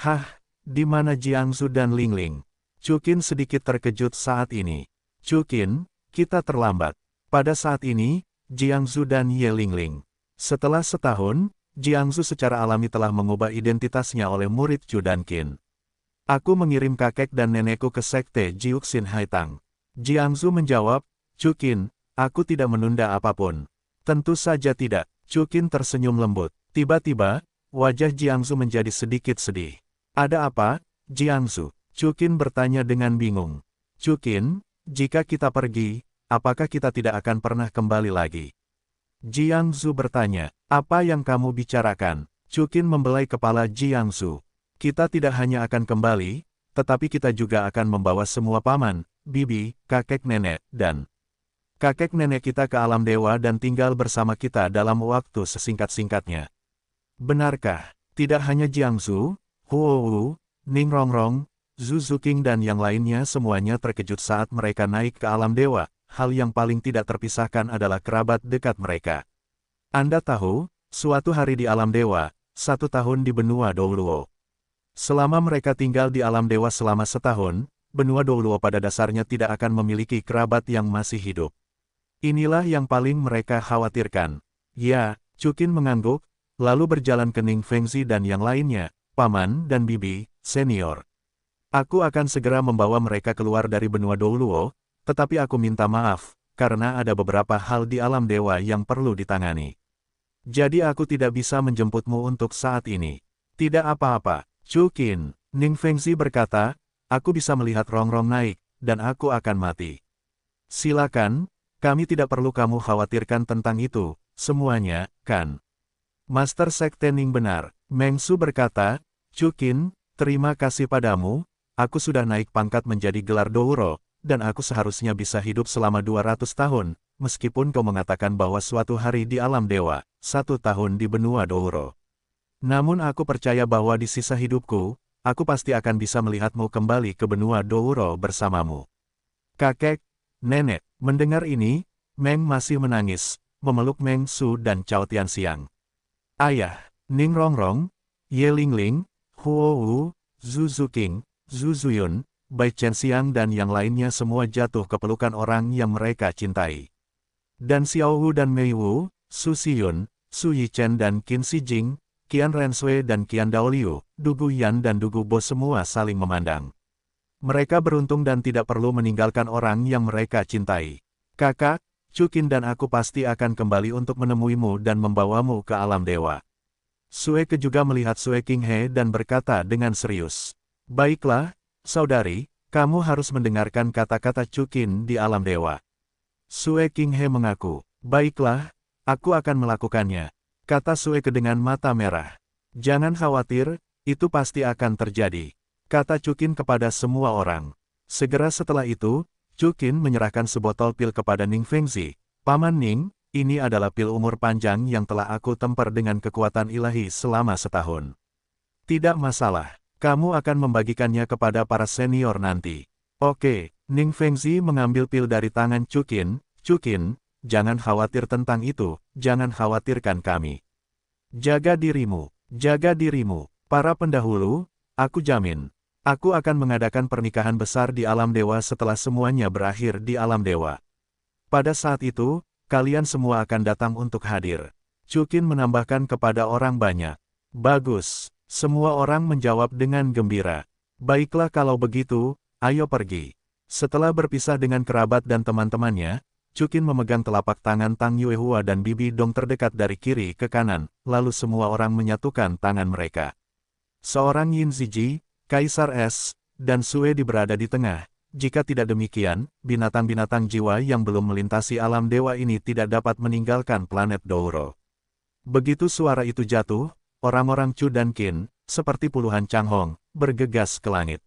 Hah, di mana Jiangsu dan Lingling? Chu Qin sedikit terkejut saat ini. Chu Qin, kita terlambat. Pada saat ini, Jiangsu dan Ye Lingling. Setelah setahun, Jiangsu secara alami telah mengubah identitasnya oleh murid Chu dan Qin. Aku mengirim kakek dan nenekku ke sekte Jiuxin Haitang. Jiangsu menjawab, Chu Qin, aku tidak menunda apapun. Tentu saja tidak. Chu Qin tersenyum lembut. Tiba-tiba, wajah Jiangsu menjadi sedikit sedih. Ada apa, Jiangsu? Chu Qin bertanya dengan bingung. Chu Qin, jika kita pergi, apakah kita tidak akan pernah kembali lagi? Jiangsu bertanya, apa yang kamu bicarakan? Chu Qin membelai kepala Jiangsu. Kita tidak hanya akan kembali, tetapi kita juga akan membawa semua paman, bibi, kakek nenek, dan kakek nenek kita ke alam dewa dan tinggal bersama kita dalam waktu sesingkat-singkatnya. Benarkah? Tidak hanya Jiangsu, Huo, Ning Rongrong, Zhu Zuqing dan yang lainnya semuanya terkejut saat mereka naik ke alam dewa. Hal yang paling tidak terpisahkan adalah kerabat dekat mereka. Anda tahu, suatu hari di alam dewa, 1 tahun di benua Douluo. Selama mereka tinggal di alam dewa selama setahun, benua Douluo pada dasarnya tidak akan memiliki kerabat yang masih hidup. Inilah yang paling mereka khawatirkan. Ya, Chu Qin mengangguk, lalu berjalan ke Ning Fengzi dan yang lainnya, paman dan bibi, senior. Aku akan segera membawa mereka keluar dari benua Douluo, tetapi aku minta maaf, karena ada beberapa hal di alam dewa yang perlu ditangani. Jadi aku tidak bisa menjemputmu untuk saat ini. Tidak apa-apa, Chu Qin. Ning Fengzi berkata, aku bisa melihat Rongrong naik, dan aku akan mati. Silakan, kami tidak perlu kamu khawatirkan tentang itu, semuanya, kan? Master Sekte Ning benar, Meng Su berkata, Chukin, terima kasih padamu, aku sudah naik pangkat menjadi gelar Douro, dan aku seharusnya bisa hidup selama 200 tahun, meskipun kau mengatakan bahwa suatu hari di alam dewa, 1 tahun di benua Douro. Namun aku percaya bahwa di sisa hidupku, aku pasti akan bisa melihatmu kembali ke benua Douro bersamamu. Kakek, nenek, mendengar ini, Meng masih menangis, memeluk Meng Su dan Cao Tianxiang. Ayah, Ning Rongrong, Ye Lingling, Huo Wu, Zhu Zuqing, Zhu Zuyun, Bai Chenxiang dan yang lainnya semua jatuh ke pelukan orang yang mereka cintai. Dan Xiao Wu dan Mei Wu, Su Xiyun, Su Yichen dan Qin Shijing, Qian Renshui dan Qian Daoliu, Dugu Yan dan Dugu Bo semua saling memandang. Mereka beruntung dan tidak perlu meninggalkan orang yang mereka cintai. Kakak, Chukin dan aku pasti akan kembali untuk menemuimu dan membawamu ke alam dewa. Sue Ke juga melihat Sue Qinghe dan berkata dengan serius. Baiklah, saudari, kamu harus mendengarkan kata-kata Chukin di alam dewa. Sue Qinghe mengaku, baiklah, aku akan melakukannya. Kata Sue Ke dengan mata merah. Jangan khawatir, itu pasti akan terjadi. Kata Chukin kepada semua orang. Segera setelah itu, Chukin menyerahkan sebotol pil kepada Ning Fengzi. Paman Ning, ini adalah pil umur panjang yang telah aku temper dengan kekuatan ilahi selama setahun. Tidak masalah, kamu akan membagikannya kepada para senior nanti. Oke, Ning Fengzi mengambil pil dari tangan Chukin. Chukin, jangan khawatir tentang itu, jangan khawatirkan kami. Jaga dirimu, para pendahulu, aku jamin. Aku akan mengadakan pernikahan besar di alam dewa setelah semuanya berakhir di alam dewa. Pada saat itu, kalian semua akan datang untuk hadir. Chukin menambahkan kepada orang banyak. Bagus, semua orang menjawab dengan gembira. Baiklah kalau begitu, ayo pergi. Setelah berpisah dengan kerabat dan teman-temannya, Chukin memegang telapak tangan Tang Yuehua dan Bibi Dong terdekat dari kiri ke kanan, lalu semua orang menyatukan tangan mereka. Seorang Yin Ziji, Kaisar Es, dan Sue berada di tengah. Jika tidak demikian, binatang-binatang jiwa yang belum melintasi alam dewa ini tidak dapat meninggalkan planet Douro. Begitu suara itu jatuh, orang-orang Chu dan Qin, seperti puluhan Changhong, bergegas ke langit.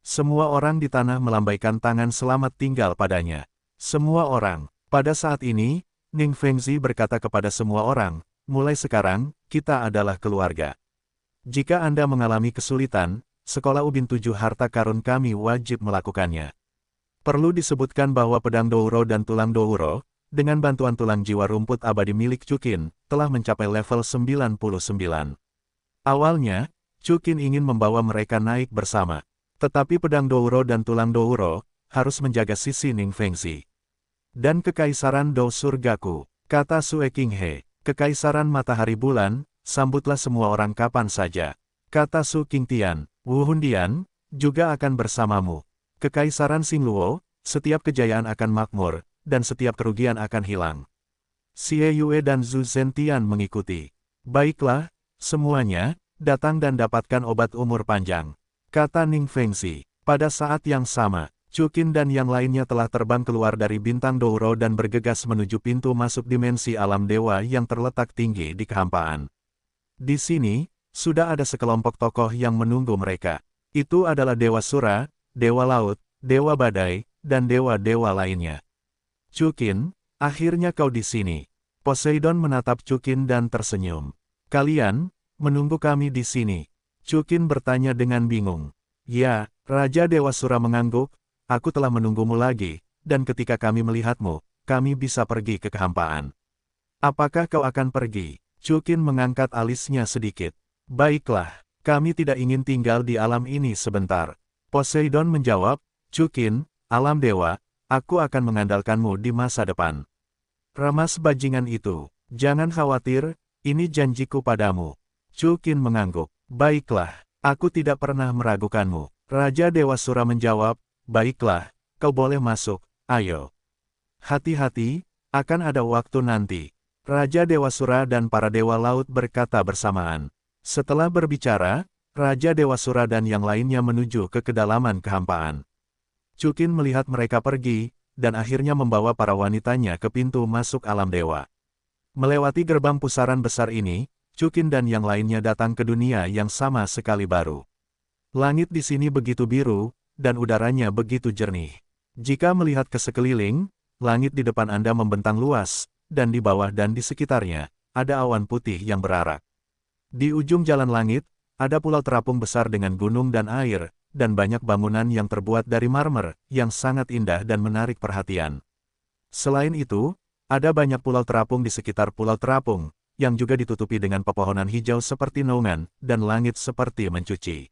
Semua orang di tanah melambaikan tangan selamat tinggal padanya. Semua orang. Pada saat ini, Ning Fengzi berkata kepada semua orang, mulai sekarang, kita adalah keluarga. Jika Anda mengalami kesulitan, Sekolah Ubin 7 Harta Karun kami wajib melakukannya. Perlu disebutkan bahwa pedang Douro dan tulang Douro, dengan bantuan tulang jiwa rumput abadi milik Chukin, telah mencapai level 99. Awalnya, Chukin ingin membawa mereka naik bersama. Tetapi pedang Douro dan tulang Douro, harus menjaga sisi Ning Fengzi. Dan Kekaisaran Do Surgaku, kata Sue Qinghe, Kekaisaran Matahari Bulan, sambutlah semua orang kapan saja. Kata Su Qingtian, Wu Hundian, juga akan bersamamu. Kekaisaran Xingluo, setiap kejayaan akan makmur, dan setiap kerugian akan hilang. Xie Yue dan Zhu Zentian mengikuti. Baiklah, semuanya, datang dan dapatkan obat umur panjang. Kata Ning Fengzi. Pada saat yang sama, Chukin dan yang lainnya telah terbang keluar dari bintang Douro dan bergegas menuju pintu masuk dimensi alam dewa yang terletak tinggi di kehampaan. Di sini, sudah ada sekelompok tokoh yang menunggu mereka. Itu adalah Dewa Sura, Dewa Laut, Dewa Badai, dan dewa-dewa lainnya. Chukin, akhirnya kau di sini. Poseidon menatap Chukin dan tersenyum. Kalian, menunggu kami di sini. Chukin bertanya dengan bingung. Ya, Raja Dewa Sura mengangguk. Aku telah menunggumu lagi, dan ketika kami melihatmu, kami bisa pergi ke kehampaan. Apakah kau akan pergi? Chukin mengangkat alisnya sedikit. Baiklah, kami tidak ingin tinggal di alam ini sebentar. Poseidon menjawab, Chukin, alam dewa, aku akan mengandalkanmu di masa depan. Ramas bajingan itu, jangan khawatir, ini janjiku padamu. Chukin mengangguk. Baiklah, aku tidak pernah meragukanmu. Raja Dewa Sura menjawab, baiklah, kau boleh masuk, ayo. Hati-hati, akan ada waktu nanti. Raja Dewa Sura dan para Dewa Laut berkata bersamaan. Setelah berbicara, Raja Dewa Sura dan yang lainnya menuju ke kedalaman kehampaan. Chukin melihat mereka pergi, dan akhirnya membawa para wanitanya ke pintu masuk alam dewa. Melewati gerbang pusaran besar ini, Chukin dan yang lainnya datang ke dunia yang sama sekali baru. Langit di sini begitu biru, dan udaranya begitu jernih. Jika melihat ke sekeliling, langit di depan Anda membentang luas, dan di bawah dan di sekitarnya, ada awan putih yang berarak. Di ujung jalan langit, ada pulau terapung besar dengan gunung dan air, dan banyak bangunan yang terbuat dari marmer, yang sangat indah dan menarik perhatian. Selain itu, ada banyak pulau terapung di sekitar pulau terapung, yang juga ditutupi dengan pepohonan hijau seperti naungan, dan langit seperti mencuci.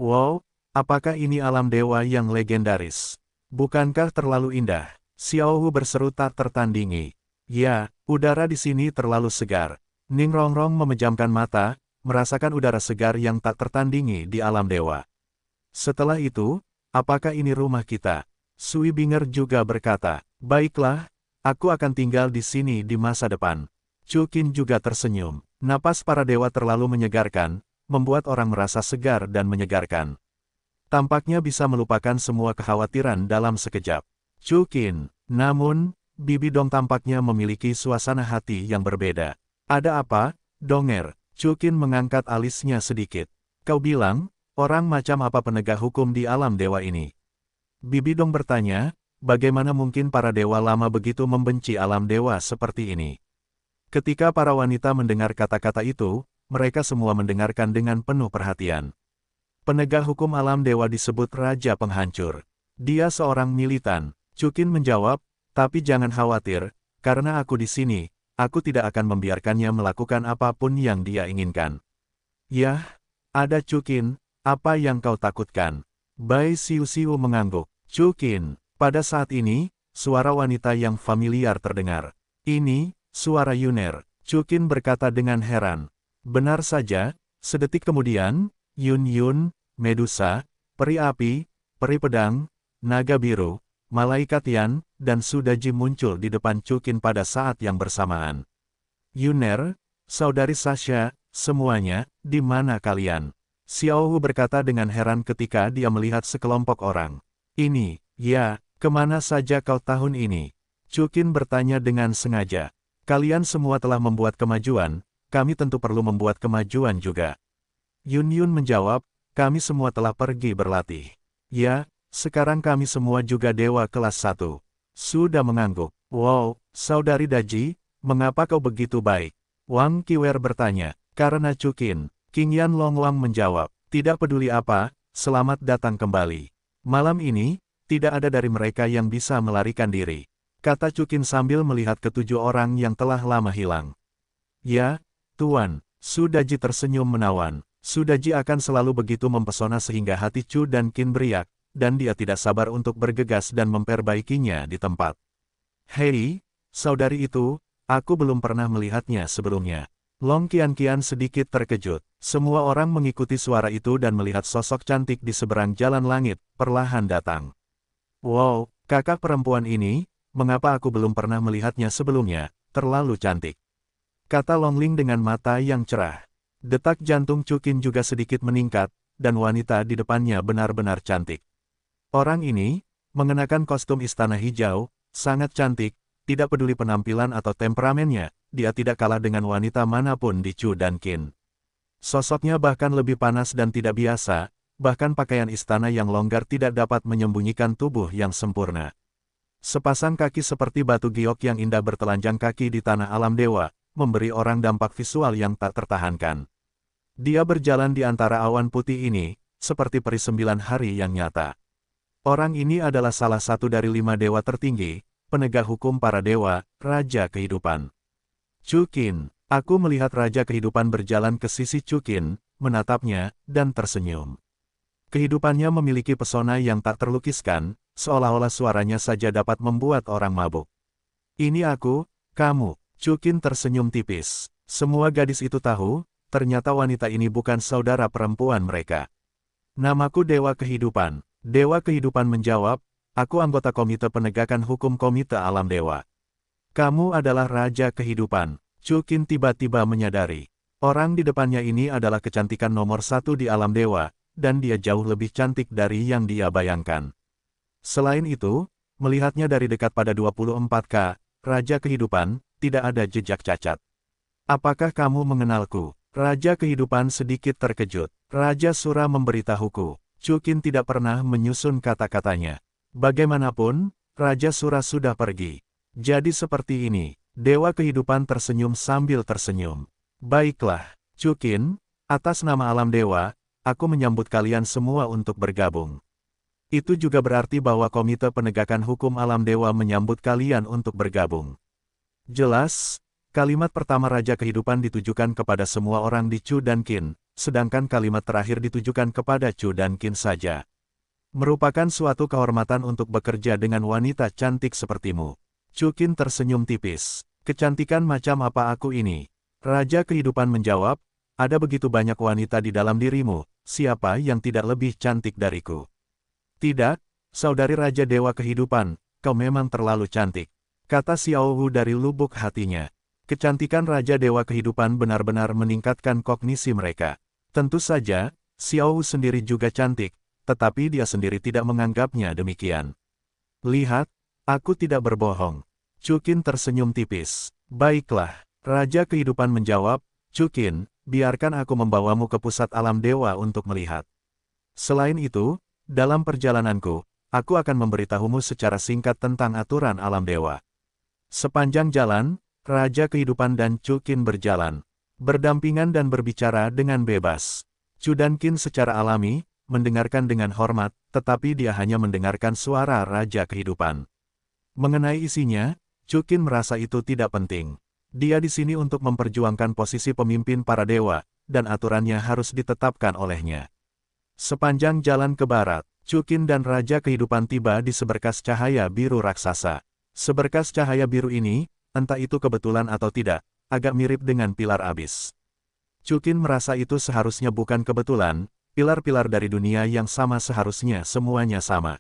Wow, apakah ini alam dewa yang legendaris? Bukankah terlalu indah? Xiao Hu berseru tak tertandingi. Ya, udara di sini terlalu segar. Ning Rongrong memejamkan mata, merasakan udara segar yang tak tertandingi di alam dewa. Setelah itu, apakah ini rumah kita? Sui Binger juga berkata, baiklah, aku akan tinggal di sini di masa depan. Chukin juga tersenyum. Napas para dewa terlalu menyegarkan, membuat orang merasa segar dan menyegarkan. Tampaknya bisa melupakan semua kekhawatiran dalam sekejap. Chukin, namun, Bibi Dong tampaknya memiliki suasana hati yang berbeda. Ada apa, Donger? Chukin mengangkat alisnya sedikit. Kau bilang, orang macam apa penegak hukum di alam dewa ini? Bibi Dong bertanya, bagaimana mungkin para dewa lama begitu membenci alam dewa seperti ini? Ketika para wanita mendengar kata-kata itu, mereka semua mendengarkan dengan penuh perhatian. Penegak hukum alam dewa disebut Raja Penghancur. Dia seorang militan. Chukin menjawab, tapi jangan khawatir, karena aku di sini, aku tidak akan membiarkannya melakukan apapun yang dia inginkan. Yah, ada Chukin, apa yang kau takutkan? Bai Siu-Siu mengangguk. Chukin, pada saat ini, suara wanita yang familiar terdengar. Ini, suara Yuner. Chukin berkata dengan heran. Benar saja, sedetik kemudian, Yun, Medusa, peri api, peri pedang, naga biru, malaikat Yan, dan Sudaji muncul di depan Chukin pada saat yang bersamaan. Yuner, saudari Sasha, semuanya, di mana kalian? Xiao Hu berkata dengan heran ketika dia melihat sekelompok orang. Ini, ya, kemana saja kau tahun ini? Chukin bertanya dengan sengaja. Kalian semua telah membuat kemajuan, kami tentu perlu membuat kemajuan juga. Yun menjawab, kami semua telah pergi berlatih. Ya, sekarang kami semua juga dewa kelas 1. Sudah mengangguk. Wow, saudari Daji, mengapa kau begitu baik? Wang Qiwer bertanya. Karena Chukin. King Yan Longwang menjawab. Tidak peduli apa, selamat datang kembali. Malam ini, tidak ada dari mereka yang bisa melarikan diri. Kata Chukin sambil melihat ketujuh orang yang telah lama hilang. Ya, Tuan. Sudaji tersenyum menawan. Sudaji akan selalu begitu mempesona sehingga hati Chu dan Qin beriak, dan dia tidak sabar untuk bergegas dan memperbaikinya di tempat. Hei, saudari itu, aku belum pernah melihatnya sebelumnya. Long Qian sedikit terkejut. Semua orang mengikuti suara itu dan melihat sosok cantik di seberang jalan langit, perlahan datang. Wow, kakak perempuan ini, mengapa aku belum pernah melihatnya sebelumnya, terlalu cantik. Kata Longling dengan mata yang cerah. Detak jantung Chukin juga sedikit meningkat, dan wanita di depannya benar-benar cantik. Orang ini, mengenakan kostum istana hijau, sangat cantik, tidak peduli penampilan atau temperamennya, dia tidak kalah dengan wanita manapun di Chu dan Qin. Sosoknya bahkan lebih panas dan tidak biasa, bahkan pakaian istana yang longgar tidak dapat menyembunyikan tubuh yang sempurna. Sepasang kaki seperti batu giok yang indah bertelanjang kaki di tanah alam dewa, memberi orang dampak visual yang tak tertahankan. Dia berjalan di antara awan putih ini, seperti peri 9 hari yang nyata. Orang ini adalah salah satu dari 5 dewa tertinggi, penegak hukum para dewa, Raja Kehidupan. Chukin, aku melihat Raja Kehidupan berjalan ke sisi Chukin, menatapnya, dan tersenyum. Kehidupannya memiliki pesona yang tak terlukiskan, seolah-olah suaranya saja dapat membuat orang mabuk. Ini aku, kamu. Chukin tersenyum tipis. Semua gadis itu tahu, ternyata wanita ini bukan saudara perempuan mereka. Namaku Dewa Kehidupan. Dewa Kehidupan menjawab, aku anggota Komite Penegakan Hukum Komite Alam Dewa. Kamu adalah Raja Kehidupan. Chukin tiba-tiba menyadari. Orang di depannya ini adalah kecantikan nomor 1 di alam dewa, dan dia jauh lebih cantik dari yang dia bayangkan. Selain itu, melihatnya dari dekat pada 24K, Raja Kehidupan, tidak ada jejak cacat. Apakah kamu mengenalku? Raja Kehidupan sedikit terkejut. Raja Sura memberitahuku. Chukin tidak pernah menyusun kata-katanya. Bagaimanapun, Raja Sura sudah pergi. Jadi seperti ini. Dewa Kehidupan tersenyum sambil tersenyum. Baiklah, Chukin, atas nama alam dewa, aku menyambut kalian semua untuk bergabung. Itu juga berarti bahwa Komite Penegakan Hukum Alam Dewa menyambut kalian untuk bergabung. Jelas, kalimat pertama Raja Kehidupan ditujukan kepada semua orang di Chu dan Qin, sedangkan kalimat terakhir ditujukan kepada Chu dan Qin saja. Merupakan suatu kehormatan untuk bekerja dengan wanita cantik sepertimu. Chu Qin tersenyum tipis. Kecantikan macam apa aku ini? Raja Kehidupan menjawab, ada begitu banyak wanita di dalam dirimu, siapa yang tidak lebih cantik dariku? Tidak, saudari Raja Dewa Kehidupan, kau memang terlalu cantik, kata Xiao Wu dari lubuk hatinya. Kecantikan Raja Dewa Kehidupan benar-benar meningkatkan kognisi mereka. Tentu saja, Xiao Wu sendiri juga cantik, tetapi dia sendiri tidak menganggapnya demikian. Lihat, aku tidak berbohong. Chu Qin tersenyum tipis. Baiklah, Raja Kehidupan menjawab, Chu Qin, biarkan aku membawamu ke pusat alam dewa untuk melihat. Selain itu, dalam perjalananku, aku akan memberitahumu secara singkat tentang aturan alam dewa. Sepanjang jalan, Raja Kehidupan dan Chu Qin berjalan, berdampingan dan berbicara dengan bebas. Chu dan Qin secara alami, mendengarkan dengan hormat, tetapi dia hanya mendengarkan suara Raja Kehidupan. Mengenai isinya, Chu Qin merasa itu tidak penting. Dia di sini untuk memperjuangkan posisi pemimpin para dewa, dan aturannya harus ditetapkan olehnya. Sepanjang jalan ke barat, Chu Qin dan Raja Kehidupan tiba di seberkas cahaya biru raksasa. Seberkas cahaya biru ini, entah itu kebetulan atau tidak, agak mirip dengan pilar abis. Chu Qin merasa itu seharusnya bukan kebetulan, pilar-pilar dari dunia yang sama seharusnya semuanya sama.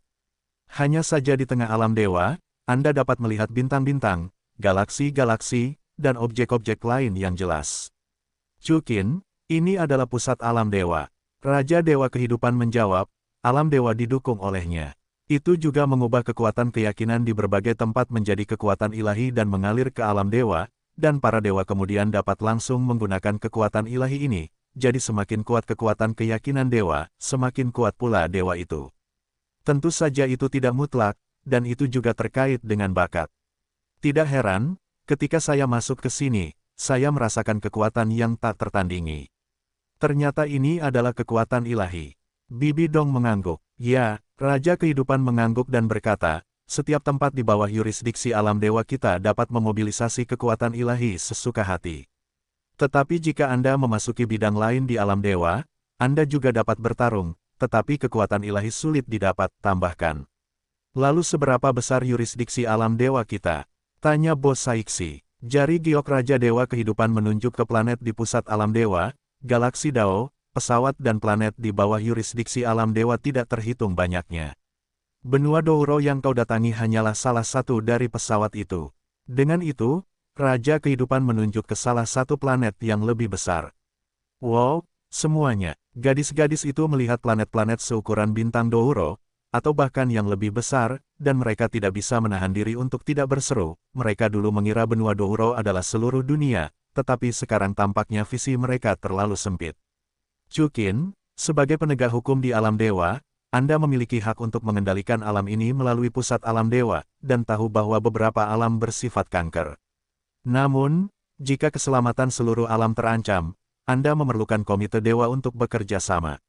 Hanya saja di tengah alam dewa, Anda dapat melihat bintang-bintang, galaksi-galaksi, dan objek-objek lain yang jelas. Chu Qin, ini adalah pusat alam dewa. Raja Dewa Kehidupan menjawab, alam dewa didukung olehnya. Itu juga mengubah kekuatan keyakinan di berbagai tempat menjadi kekuatan ilahi dan mengalir ke alam dewa, dan para dewa kemudian dapat langsung menggunakan kekuatan ilahi ini, jadi semakin kuat kekuatan keyakinan dewa, semakin kuat pula dewa itu. Tentu saja itu tidak mutlak, dan itu juga terkait dengan bakat. Tidak heran, ketika saya masuk ke sini, saya merasakan kekuatan yang tak tertandingi. Ternyata ini adalah kekuatan ilahi. Bibi Dong mengangguk. Ya, Raja Kehidupan mengangguk dan berkata, setiap tempat di bawah yurisdiksi alam dewa kita dapat memobilisasi kekuatan ilahi sesuka hati. Tetapi jika Anda memasuki bidang lain di alam dewa, Anda juga dapat bertarung, tetapi kekuatan ilahi sulit didapat, tambahkan. Lalu seberapa besar yurisdiksi alam dewa kita? Tanya Bos Saiksi. Jari giok Raja Dewa Kehidupan menunjuk ke planet di pusat alam dewa, galaksi Dao, pesawat dan planet di bawah yurisdiksi alam dewa tidak terhitung banyaknya. Benua Douro yang kau datangi hanyalah salah satu dari pesawat itu. Dengan itu, Raja Kehidupan menunjuk ke salah satu planet yang lebih besar. Wow, semuanya, gadis-gadis itu melihat planet-planet seukuran bintang Douro, atau bahkan yang lebih besar, dan mereka tidak bisa menahan diri untuk tidak berseru. Mereka dulu mengira benua Douro adalah seluruh dunia, tetapi sekarang tampaknya visi mereka terlalu sempit. Chu Qin, sebagai penegak hukum di alam dewa, Anda memiliki hak untuk mengendalikan alam ini melalui pusat alam dewa, dan tahu bahwa beberapa alam bersifat kanker. Namun, jika keselamatan seluruh alam terancam, Anda memerlukan komite dewa untuk bekerja sama.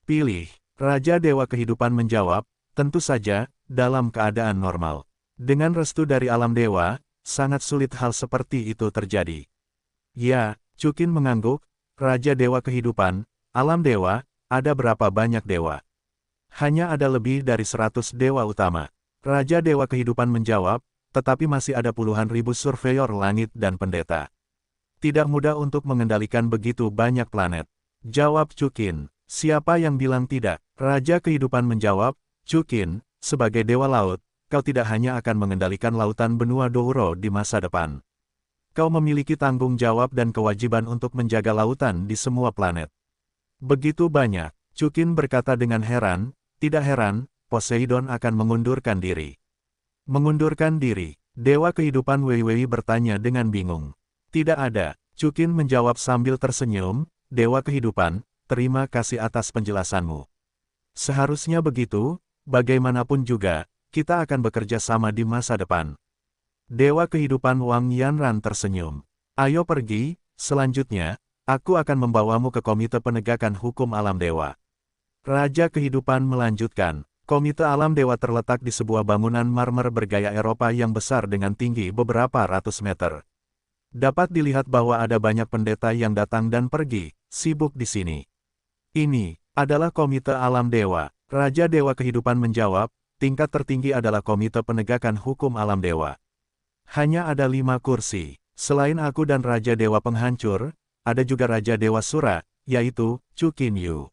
Pilih. Raja Dewa Kehidupan menjawab, tentu saja, dalam keadaan normal. Dengan restu dari alam dewa, sangat sulit hal seperti itu terjadi. Ya, Chu Qin mengangguk, Raja Dewa Kehidupan, alam dewa, ada berapa banyak dewa? Hanya ada lebih dari 100 dewa utama. Raja Dewa Kehidupan menjawab, tetapi masih ada puluhan ribu surveyor langit dan pendeta. Tidak mudah untuk mengendalikan begitu banyak planet. Jawab Chu Qin. Siapa yang bilang tidak? Raja Kehidupan menjawab, Chu Qin, sebagai dewa laut, kau tidak hanya akan mengendalikan lautan benua Douro di masa depan. Kau memiliki tanggung jawab dan kewajiban untuk menjaga lautan di semua planet. Begitu banyak, Chu Qin berkata dengan heran, tidak heran, Poseidon akan mengundurkan diri. Mengundurkan diri, Dewa Kehidupan Wei Wei bertanya dengan bingung. Tidak ada, Chukin menjawab sambil tersenyum, Dewa Kehidupan, terima kasih atas penjelasanmu. Seharusnya begitu, bagaimanapun juga, kita akan bekerja sama di masa depan. Dewa Kehidupan Wang Yanran tersenyum. Ayo pergi, selanjutnya, aku akan membawamu ke Komite Penegakan Hukum Alam Dewa. Raja Kehidupan melanjutkan. Komite Alam Dewa terletak di sebuah bangunan marmer bergaya Eropa yang besar dengan tinggi beberapa ratus meter. Dapat dilihat bahwa ada banyak pendeta yang datang dan pergi, sibuk di sini. Ini adalah Komite Alam Dewa. Raja Dewa Kehidupan menjawab, tingkat tertinggi adalah Komite Penegakan Hukum Alam Dewa. Hanya ada 5 kursi. Selain aku dan Raja Dewa Penghancur, ada juga Raja Dewa Sura, yaitu Chukin Yu.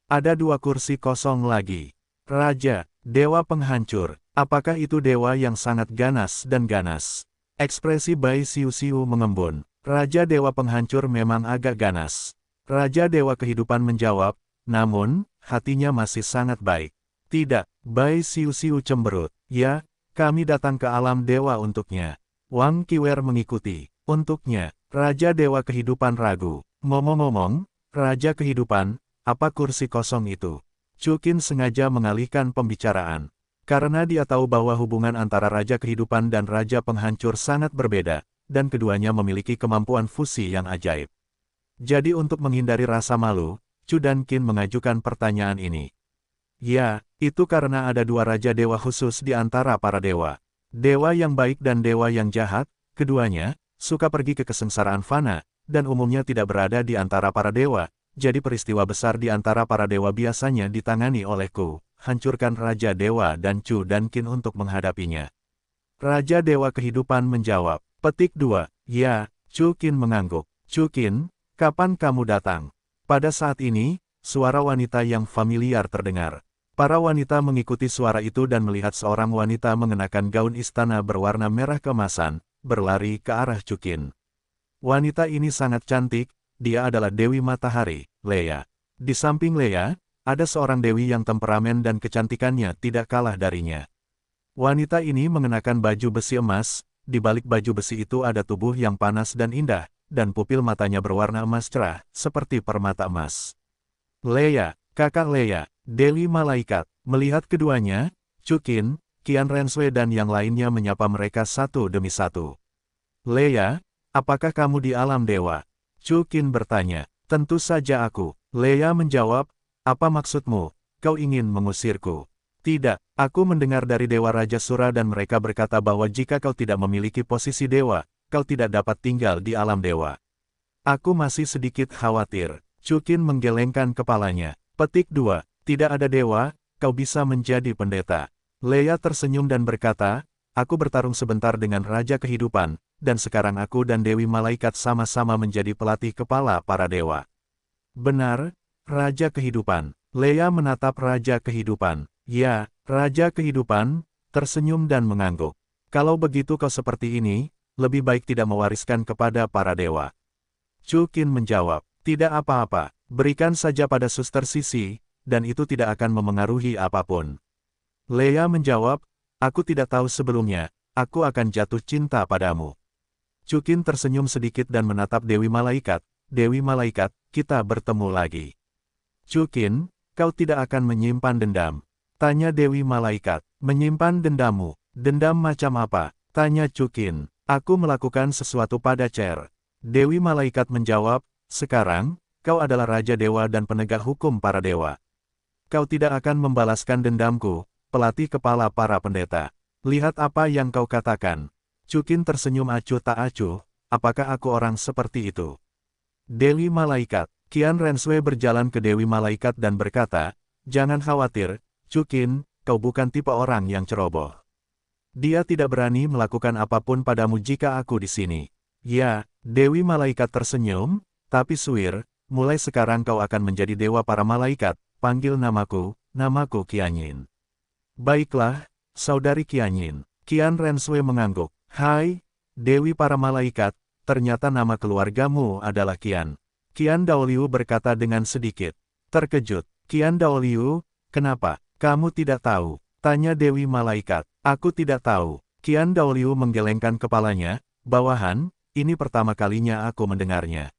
Ada 2 kursi kosong lagi. Raja, Dewa Penghancur, apakah itu dewa yang sangat ganas dan ganas? Ekspresi Bai Xiu Xiu mengembun. Raja Dewa Penghancur memang agak ganas. Raja Dewa Kehidupan menjawab, namun, hatinya masih sangat baik. Tidak, Bai Xiu Xiu cemberut. Ya, kami datang ke alam dewa untuknya. Wang Qiwer mengikuti. Untuknya, Raja Dewa Kehidupan ragu. Ngomong-ngomong, Raja Kehidupan, apa kursi kosong itu? Chukin sengaja mengalihkan pembicaraan. Karena dia tahu bahwa hubungan antara Raja Kehidupan dan Raja Penghancur sangat berbeda, dan keduanya memiliki kemampuan fusi yang ajaib. Jadi untuk menghindari rasa malu, Chu dan Qin mengajukan pertanyaan ini. Ya, itu karena ada 2 Raja Dewa khusus di antara para dewa. Dewa yang baik dan dewa yang jahat, keduanya, suka pergi ke kesengsaraan fana, dan umumnya tidak berada di antara para dewa. Jadi peristiwa besar di antara para dewa biasanya ditangani olehku, hancurkan Raja Dewa dan Chu dan Qin untuk menghadapinya. Raja Dewa Kehidupan menjawab, petik 2, ya, Chu Qin mengangguk. Chu Qin, kapan kamu datang? Pada saat ini, suara wanita yang familiar terdengar. Para wanita mengikuti suara itu dan melihat seorang wanita mengenakan gaun istana berwarna merah keemasan, berlari ke arah Chu Qin. Wanita ini sangat cantik. Dia adalah Dewi Matahari, Leia. Di samping Leia, ada seorang dewi yang temperamen dan kecantikannya tidak kalah darinya. Wanita ini mengenakan baju besi emas, di balik baju besi itu ada tubuh yang panas dan indah, dan pupil matanya berwarna emas cerah, seperti permata emas. Leia, kakak Leia, Dewi Malaikat. Melihat keduanya, Chu Qin, Qian Renshui dan yang lainnya menyapa mereka satu demi satu. Leia, apakah kamu di alam dewa? Chu Qin bertanya, tentu saja aku. Leia menjawab, apa maksudmu? Kau ingin mengusirku? Tidak, aku mendengar dari Dewa Raja Sura dan mereka berkata bahwa jika kau tidak memiliki posisi dewa, kau tidak dapat tinggal di alam dewa. Aku masih sedikit khawatir. Chu Qin menggelengkan kepalanya. Petik 2, tidak ada dewa, kau bisa menjadi pendeta. Leia tersenyum dan berkata, aku bertarung sebentar dengan Raja Kehidupan, dan sekarang aku dan Dewi Malaikat sama-sama menjadi pelatih kepala para dewa. Benar, Raja Kehidupan. Leia menatap Raja Kehidupan. Ya, Raja Kehidupan, tersenyum dan mengangguk. Kalau begitu kau seperti ini, lebih baik tidak mewariskan kepada para dewa. Chu Qin menjawab, tidak apa-apa, berikan saja pada Suster Sisi, dan itu tidak akan memengaruhi apapun. Leia menjawab, aku tidak tahu sebelumnya, aku akan jatuh cinta padamu. Chu Qin tersenyum sedikit dan menatap Dewi Malaikat. Dewi Malaikat, kita bertemu lagi. Chu Qin, kau tidak akan menyimpan dendam? Tanya Dewi Malaikat. Menyimpan dendammu? Dendam macam apa? Tanya Chu Qin. Aku melakukan sesuatu pada Cher. Dewi Malaikat menjawab, sekarang, kau adalah Raja Dewa dan penegak hukum para dewa. Kau tidak akan membalaskan dendamku, pelatih kepala para pendeta. Lihat apa yang kau katakan. Chu Qin tersenyum acuh tak acuh, apakah aku orang seperti itu? Dewi Malaikat. Qian Renshui berjalan ke Dewi Malaikat dan berkata, jangan khawatir, Chu Qin, kau bukan tipe orang yang ceroboh. Dia tidak berani melakukan apapun padamu jika aku di sini. Ya, Dewi Malaikat tersenyum, tapi Suir, mulai sekarang kau akan menjadi dewa para malaikat, panggil namaku Qianyin. Baiklah, saudari Qianyin. Qian Renshui mengangguk. Hai, Dewi para malaikat, ternyata nama keluargamu adalah Qian. Qian Daoliu berkata dengan sedikit terkejut. Qian Daoliu, kenapa? Kamu tidak tahu? Tanya Dewi Malaikat. Aku tidak tahu. Qian Daoliu menggelengkan kepalanya. Bawahan, ini pertama kalinya aku mendengarnya.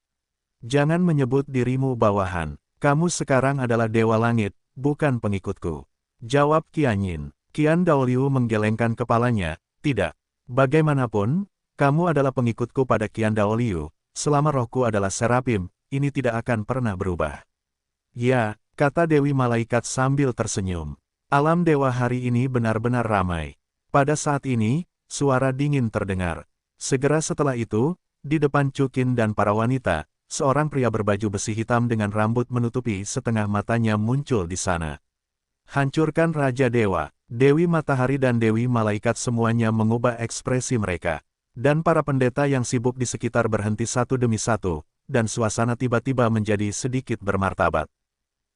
Jangan menyebut dirimu bawahan. Kamu sekarang adalah Dewa Langit, bukan pengikutku. Jawab Qian Yin. Qian Daoliu menggelengkan kepalanya. Tidak. Bagaimanapun, kamu adalah pengikutku pada Qian Daoliu. Selama rohku adalah Serapim, ini tidak akan pernah berubah. Ya, kata Dewi Malaikat sambil tersenyum. Alam dewa hari ini benar-benar ramai. Pada saat ini, suara dingin terdengar. Segera setelah itu, di depan Chukin dan para wanita, seorang pria berbaju besi hitam dengan rambut menutupi setengah matanya muncul di sana. Hancurkan Raja Dewa. Dewi Matahari dan Dewi Malaikat semuanya mengubah ekspresi mereka. Dan para pendeta yang sibuk di sekitar berhenti satu demi satu, dan suasana tiba-tiba menjadi sedikit bermartabat.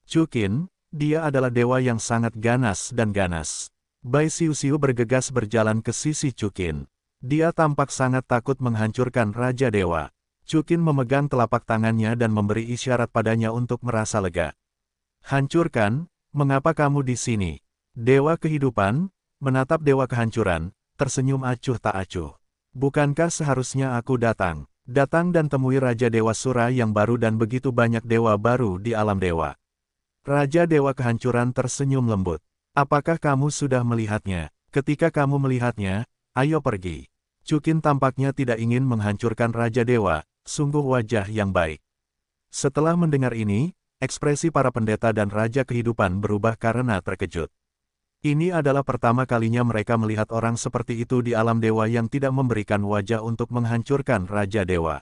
Chukin, dia adalah dewa yang sangat ganas dan ganas. Bai Xiu-Xiu bergegas berjalan ke sisi Chukin. Dia tampak sangat takut menghancurkan Raja Dewa. Chukin memegang telapak tangannya dan memberi isyarat padanya untuk merasa lega. Hancurkan, mengapa kamu di sini? Dewa kehidupan, menatap dewa kehancuran, tersenyum acuh tak acuh. Bukankah seharusnya aku datang dan temui Raja Dewa Sura yang baru dan begitu banyak dewa baru di alam dewa? Raja Dewa Kehancuran tersenyum lembut. Apakah kamu sudah melihatnya? Ketika kamu melihatnya, ayo pergi. Chukin tampaknya tidak ingin menghancurkan Raja Dewa, sungguh wajah yang baik. Setelah mendengar ini, ekspresi para pendeta dan Raja Kehidupan berubah karena terkejut. Ini adalah pertama kalinya mereka melihat orang seperti itu di alam dewa yang tidak memberikan wajah untuk menghancurkan Raja Dewa.